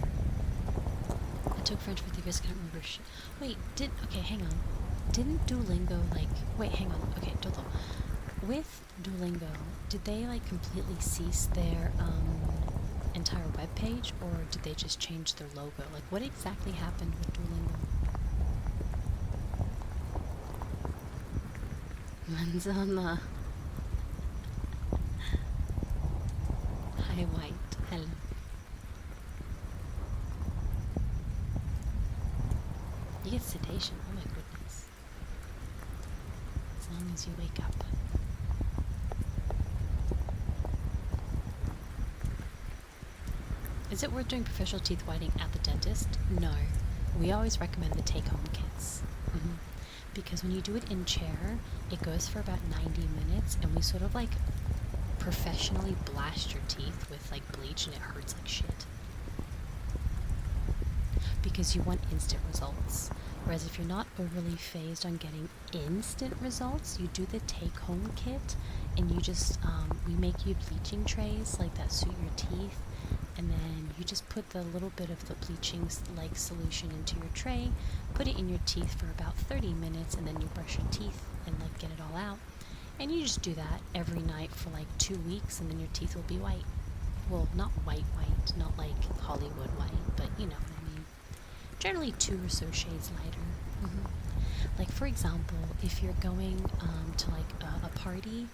I took French with you guys, can't remember shit. Wait, okay, hang on. Didn't Duolingo, wait, hang on. Okay, Dodo. With Duolingo, did they, completely cease their, entire webpage, or did they just change their logo? What exactly happened with Duolingo? Manzana. Hi, White. Hello. You get sedation. Oh my goodness. As long as you wake up. Is it worth doing professional teeth whitening at the dentist? No. We always recommend the take-home kits. Because when you do it in chair, it goes for about 90 minutes, and we sort of professionally blast your teeth with bleach, and it hurts like shit. Because you want instant results. Whereas if you're not overly phased on getting instant results, you do the take-home kit, and you just, we make you bleaching trays that suit your teeth, and then you just put the little bit of the bleaching like solution into your tray, put it in your teeth for about 30 minutes, and then you brush your teeth and like get it all out. And you just do that every night for like 2 weeks, and then your teeth will be white. Well, not white, not like Hollywood white, but you know what I mean. Generally 2 or so shades lighter. Like for example, if you're going to like a party,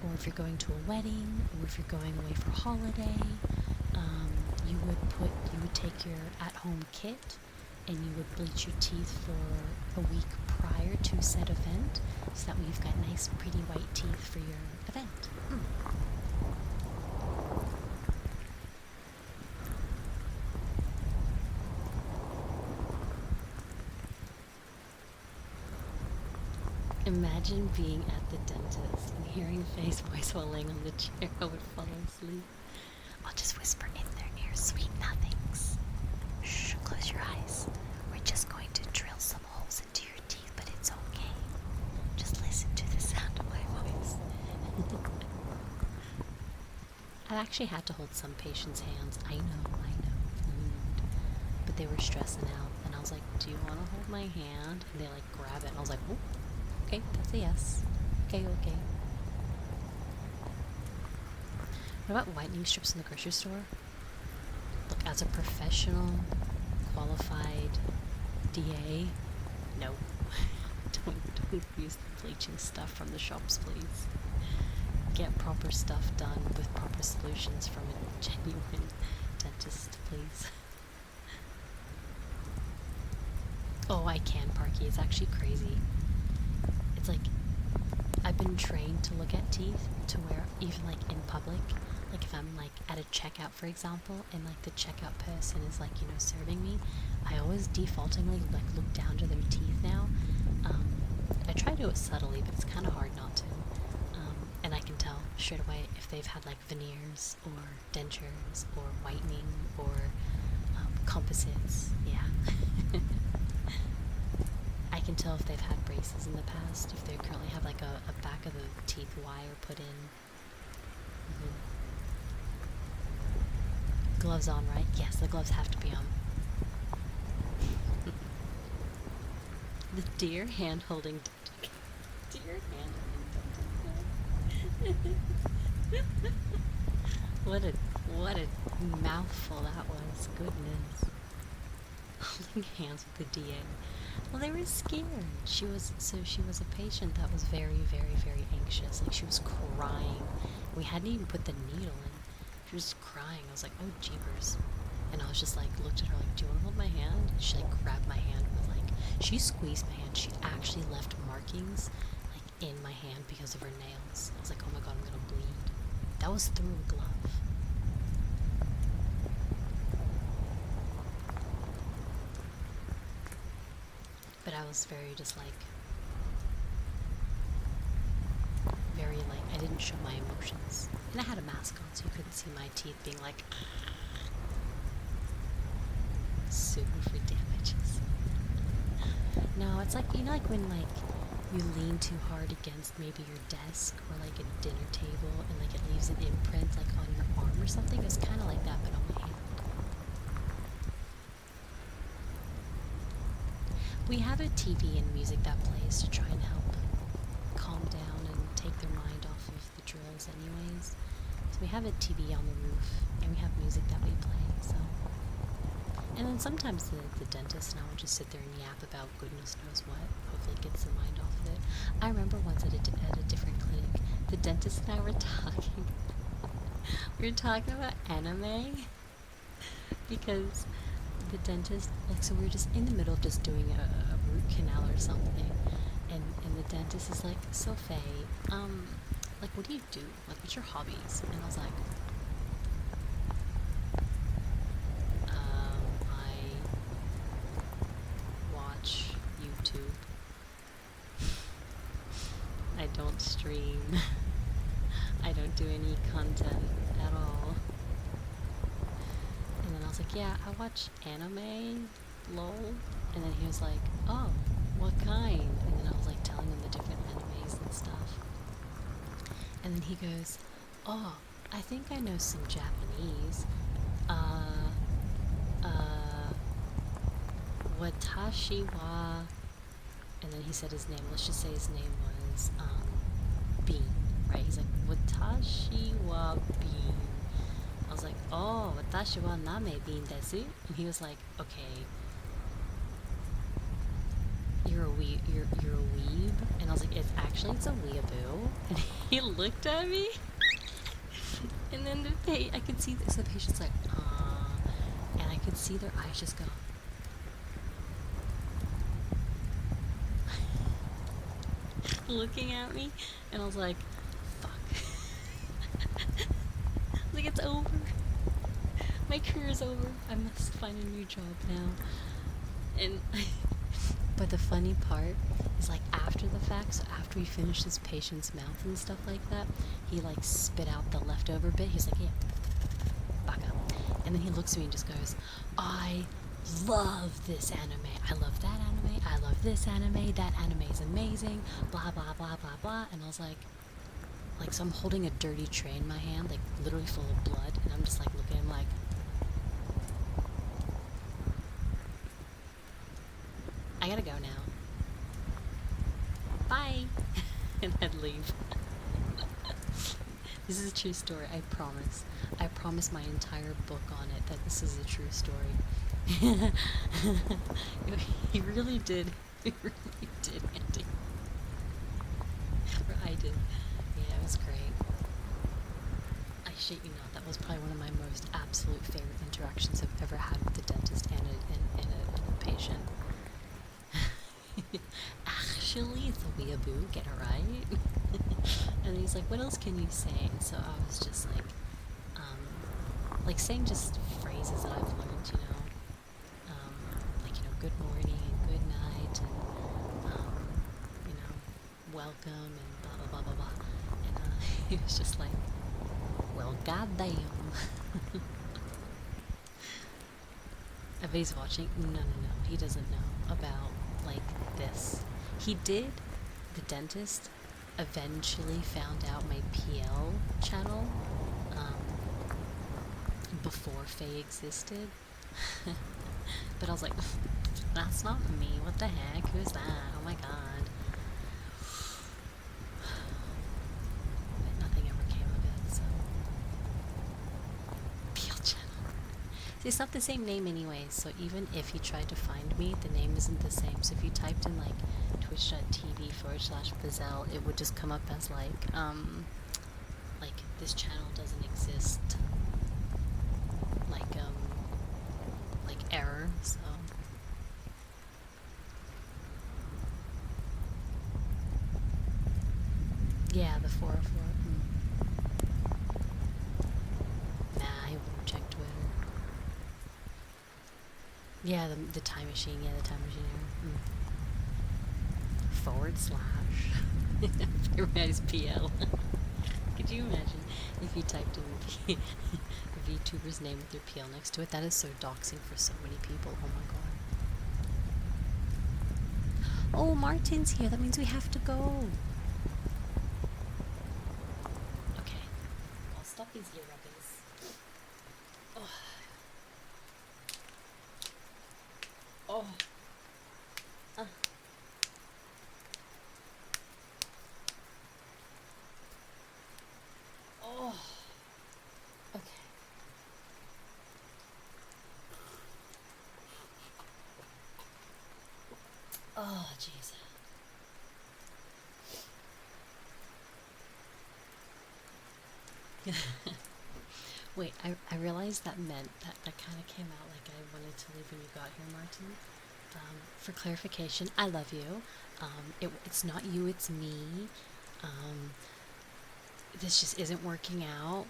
or if you're going to a wedding, or if you're going away for a holiday, you would take your at-home kit and you would bleach your teeth for a week prior to said event, so that way you've got nice pretty white teeth for your event. Imagine being at the dentist and hearing Faye's voice while laying on the chair. I would fall asleep. I'll just whisper in their ear, sweet nothings. Shh, close your eyes. We're just going to drill some holes into your teeth, but it's okay. Just listen to the sound of my voice. I've actually had to hold some patients' hands. I know. But they were stressing out, and I was like, do you want to hold my hand? And they like grab it, and I was like, oh, okay, that's a yes. Okay. What about whitening strips in the grocery store? Look, as a professional, qualified DA, no. don't use the bleaching stuff from the shops, please. Get proper stuff done with proper solutions from a genuine dentist, please. Oh, I can, Parky. It's actually crazy. It's like, I've been trained to look at teeth to where even like in public, like if I'm like at a checkout, for example, and like the checkout person is like, you know, serving me, I always defaultingly like look down to their teeth now. I try to do it subtly, but it's kind of hard not to. And I can tell straight away if they've had like veneers or dentures or whitening or composites. Yeah. I can tell if they've had braces in the past, if they currently have like a back of the teeth wire put in. Gloves on, right? Yes, the gloves have to be on. The deer hand holding deer hand holding what a mouthful that was. Goodness. Holding hands with the DA. Well, they were scared. She was a patient that was very, very, very anxious. Like, she was crying. We hadn't even put the needle in. She was crying. I was like, oh, jeepers. And I was just like, looked at her like, do you want to hold my hand? And she like grabbed my hand with like, she squeezed my hand. She actually left markings like in my hand because of her nails. I was like, oh my god, I'm gonna bleed. That was through a glove. But I was very just like, very like, I didn't show my emotions. And I had a mask on, so you couldn't see my teeth being like, suing for damages. No, it's like, you know, like when like you lean too hard against maybe your desk or like a dinner table and like it leaves an imprint like on your arm or something. It's kind of like that, but on my hand. We have a TV and music that plays to try and help calm down and take their mind off of the drills anyways. So we have a TV on the roof and we have music that we play, so. And then sometimes the dentist and I will just sit there and yap about goodness knows what. Hopefully it gets the mind off of it. I remember once at a different clinic, the dentist and I were talking. We were talking about anime because the dentist, like, so we were just in the middle of just doing a root canal or something, and the dentist is like, so Faye, like, what do you do? Like, what's your hobbies? And I was like, I watch YouTube. I don't stream. I don't do any content at all. And then I was like, yeah, I watch anime, lol. And then he was like, oh, what kind? And then I was like telling him the different animes and stuff. And then he goes, oh, I think I know some Japanese. Watashi wa, and then he said his name. Let's just say his name was Bean, right? He's like, Watashi wa Bean. I was like, oh, watashi wa name Bean desu. And he was like, okay, you're a weeb. And I was like, it's a weeaboo. And he looked at me. And then I could see this. So the patient's like, and I could see their eyes just go. Looking at me, and I was like, fuck. Like, it's over. My career's over. I must find a new job now. And but the funny part is, like, after the fact, so after he finished his patient's mouth and stuff like that, he like spit out the leftover bit. He's like, yeah, baka. And then he looks at me and just goes, I love this anime. I love that anime. I love this anime. That anime is amazing. Blah, blah, blah, blah, blah. And I was like, so I'm holding a dirty tray in my hand, like literally full of blood. And I'm just like looking at him like, I gotta go now. Bye. And I'd leave. This is a true story, I promise. I promise my entire book on it that this is a true story. He really did. He really did, Andy. Or I did. Yeah, it was great. I shit you not, that was probably one of my most absolute favorite interactions I've ever had with the dentist and a patient. Actually, it's a weeaboo, get it right? And he's like, what else can you say? And so I was just like saying just phrases that I've learned, you know, like, you know, good morning and good night and, you know, welcome and blah, blah, blah, blah, blah. And he was just like, well, goddamn. If he's watching, no, he doesn't know about, like, this. He did, the dentist eventually found out my PL channel before Faye existed. But I was like, that's not me, what the heck, who's that, oh my god. But nothing ever came of it, so. PL channel. See, it's not the same name anyways, so even if he tried to find me, the name isn't the same. So if you typed in like twitch.tv/Bazelle, it would just come up as like this channel doesn't exist, like error, so. Yeah, the 404. Nah, he wouldn't check Twitter. Yeah, the time machine, the time machine error. / Everybody's PL. Could you imagine if you typed in a VTuber's name with their PL next to it? That is so doxing for so many people. Oh my god. Oh, Martin's here. That means we have to go. Okay. I'll stop these ear rubbings. Oh. Oh. Oh. Okay. Oh, jeez. Wait, I realized that meant that kind of came out like I wanted to leave when you got here, Martin. For clarification, I love you. It's not you, it's me. This just isn't working out.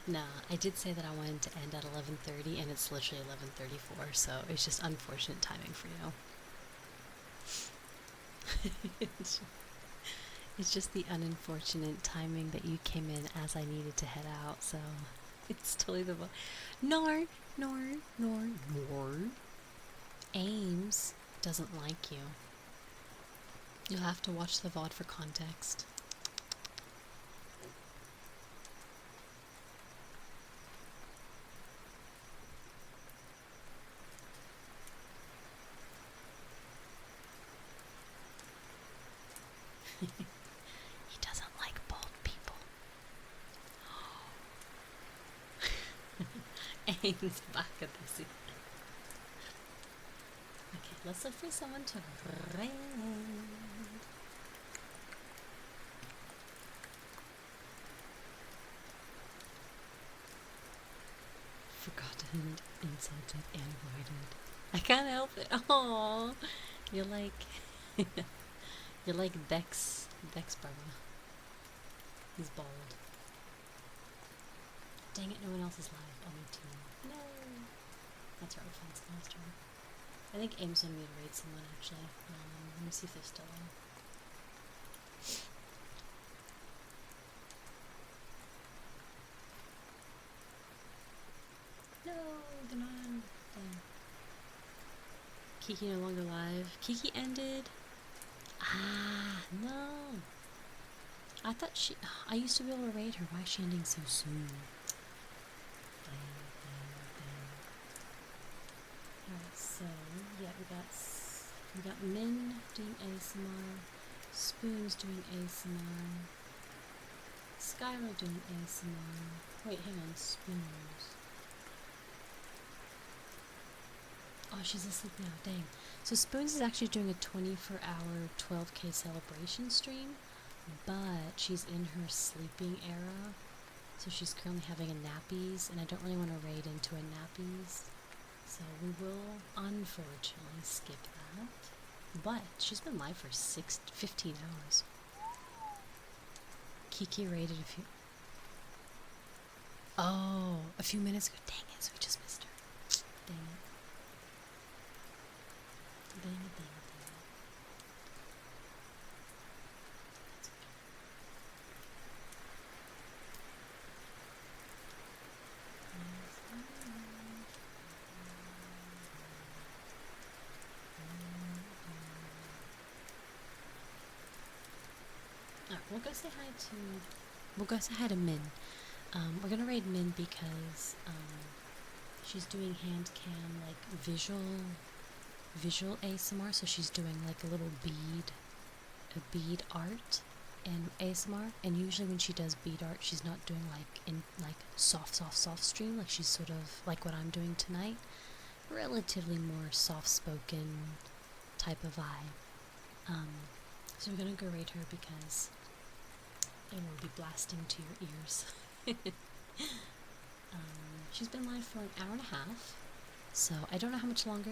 Nah, I did say that I wanted to end at 11:30, and it's literally 11:34, so it's just unfortunate timing for you. It's just the unfortunate timing that you came in as I needed to head out, so it's totally the nor. Ames doesn't like you. You'll have to watch the VOD for context. He doesn't like bald people. Aim's back at this. Okay, let's look for someone to raid. Forgotten, insulted, and avoided. I can't help it. Oh, you're like, you're like Dex brother. He's bald. Dang it! No one else is live on the team. No. That's right. Offense last turn. I think Aim's on me to raid someone actually. Let me see if they're still on. No, they're not on. Dang. Kiki no longer live. Kiki ended. Ah, no. I thought I used to be able to raid her. Why is she ending so soon? Dang. Alright, so, yeah, we got Min doing ASMR, Spoons doing ASMR, Skylar doing ASMR. Wait, hang on, Spoons. Oh, she's asleep now, dang. So Spoons is actually doing a 24-hour 12K celebration stream, but she's in her sleeping era, so she's currently having a nappies, and I don't really want to raid into a nappies, so we will unfortunately skip that. But she's been live for 15 hours. Kiki raided a few minutes ago. Dang it, so we just missed her. Dang it. Dang it. Alright, we'll go say hi to Min. We're gonna raid Min because she's doing hand cam, like visual ASMR, so she's doing like a little bead art in ASMR, and usually when she does bead art, she's not doing like soft stream, like she's sort of like what I'm doing tonight, relatively more soft-spoken type of vibe. So we're gonna go raid her because it will be blasting to your ears. She's been live for an hour and a half, so I don't know how much longer.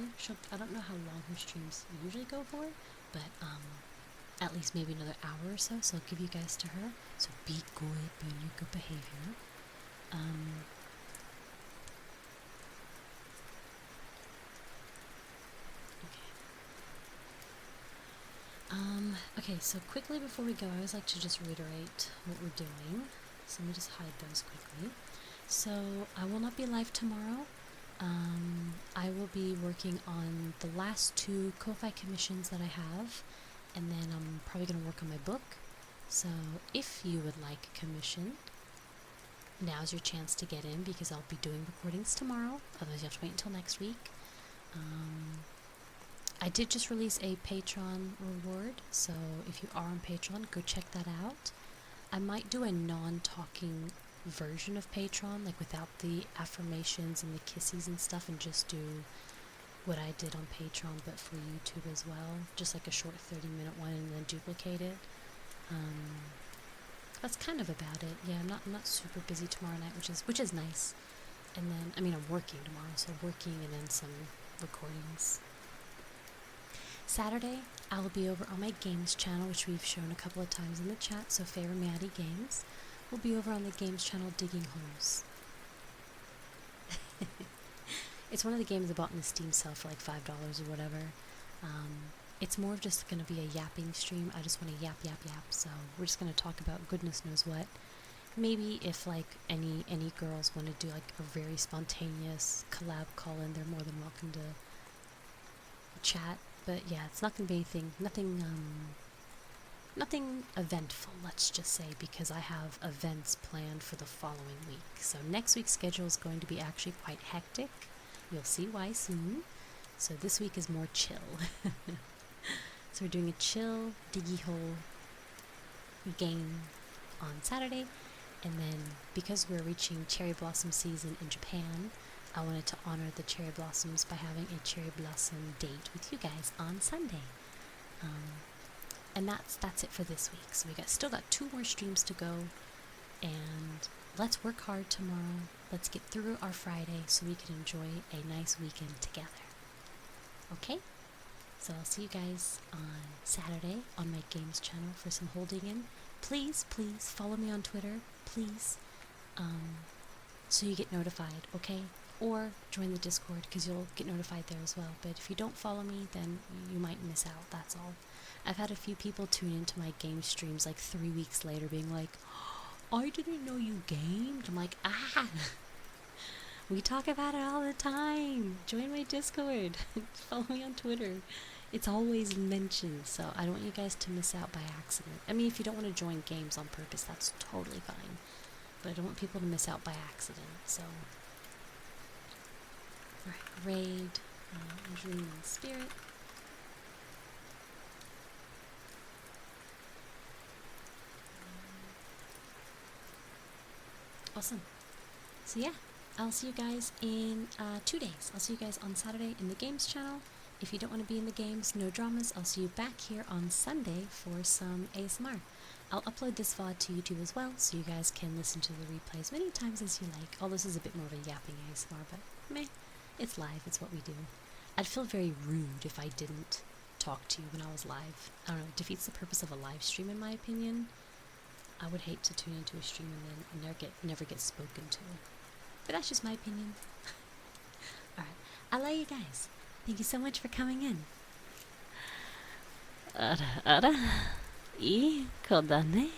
I don't know how long her streams usually go for, but at least maybe another hour or so. So I'll give you guys to her. So be good, be on your good behavior. Okay, so quickly before we go, I always like to just reiterate what we're doing. So let me just hide those quickly. So I will not be live tomorrow. I will be working on the last 2 Ko-Fi commissions that I have, and then I'm probably going to work on my book. So if you would like a commission, now's your chance to get in, because I'll be doing recordings tomorrow. Otherwise you have to wait until next week. I did just release a Patreon reward, so if you are on Patreon, go check that out. I might do a non-talking version of Patreon, like without the affirmations and the kissies and stuff, and just do what I did on Patreon but for YouTube as well, just like a short 30-minute one, and then duplicate it. That's kind of about it. Yeah, I'm not super busy tomorrow night, which is nice. And then, I mean, I'm working tomorrow, so working and then some recordings. Saturday, I will be over on my games channel, which we've shown a couple of times in the chat, so feyremiari games. We'll be over on the games channel digging holes. It's one of the games I bought in the Steam sale for like $5 or whatever. It's more of just going to be a yapping stream. I just want to yap, so we're just going to talk about goodness knows what. Maybe if like any girls want to do like a very spontaneous collab call-in, they're more than welcome to chat. But yeah, it's not going to be nothing eventful, let's just say, because I have events planned for the following week. So next week's schedule is going to be actually quite hectic. You'll see why soon. So this week is more chill. So we're doing a chill, diggy hole game on Saturday, and then because we're reaching cherry blossom season in Japan, I wanted to honor the cherry blossoms by having a cherry blossom date with you guys on Sunday. And that's it for this week. So we still got 2 more streams to go, and let's work hard tomorrow. Let's get through our Friday so we can enjoy a nice weekend together. Okay? So I'll see you guys on Saturday on my games channel for some holding in. Please, please follow me on Twitter, please, so you get notified, okay? Or join the Discord, because you'll get notified there as well. But if you don't follow me, then you might miss out, that's all. I've had a few people tune into my game streams like 3 weeks later being like, I didn't know you gamed. I'm like, we talk about it all the time. Join my Discord. Follow me on Twitter. It's always mentioned, so I don't want you guys to miss out by accident. I mean, if you don't want to join games on purpose, that's totally fine. But I don't want people to miss out by accident, so... Alright, raid, dream and spirit. Awesome. So yeah, I'll see you guys in 2 days. I'll see you guys on Saturday in the games channel. If you don't want to be in the games, no dramas. I'll see you back here on Sunday for some ASMR. I'll upload this VOD to YouTube as well, so you guys can listen to the replay as many times as you like. Although this is a bit more of a yapping ASMR, but meh. It's live, it's what we do. I'd feel very rude if I didn't talk to you when I was live. I don't know, it defeats the purpose of a live stream in my opinion. I would hate to tune into a stream and then never get spoken to. But that's just my opinion. Alright, I love you guys. Thank you so much for coming in. Ara,いい子だね。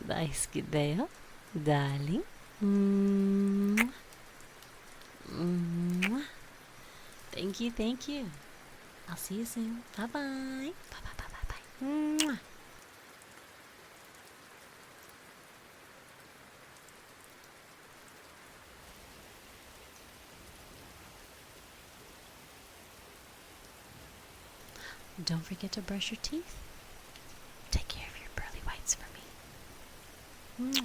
大好きだよ。Darling. Thank you, thank you. I'll see you soon. Bye bye. Bye bye bye bye bye. Don't forget to brush your teeth. Take care of your pearly whites for me.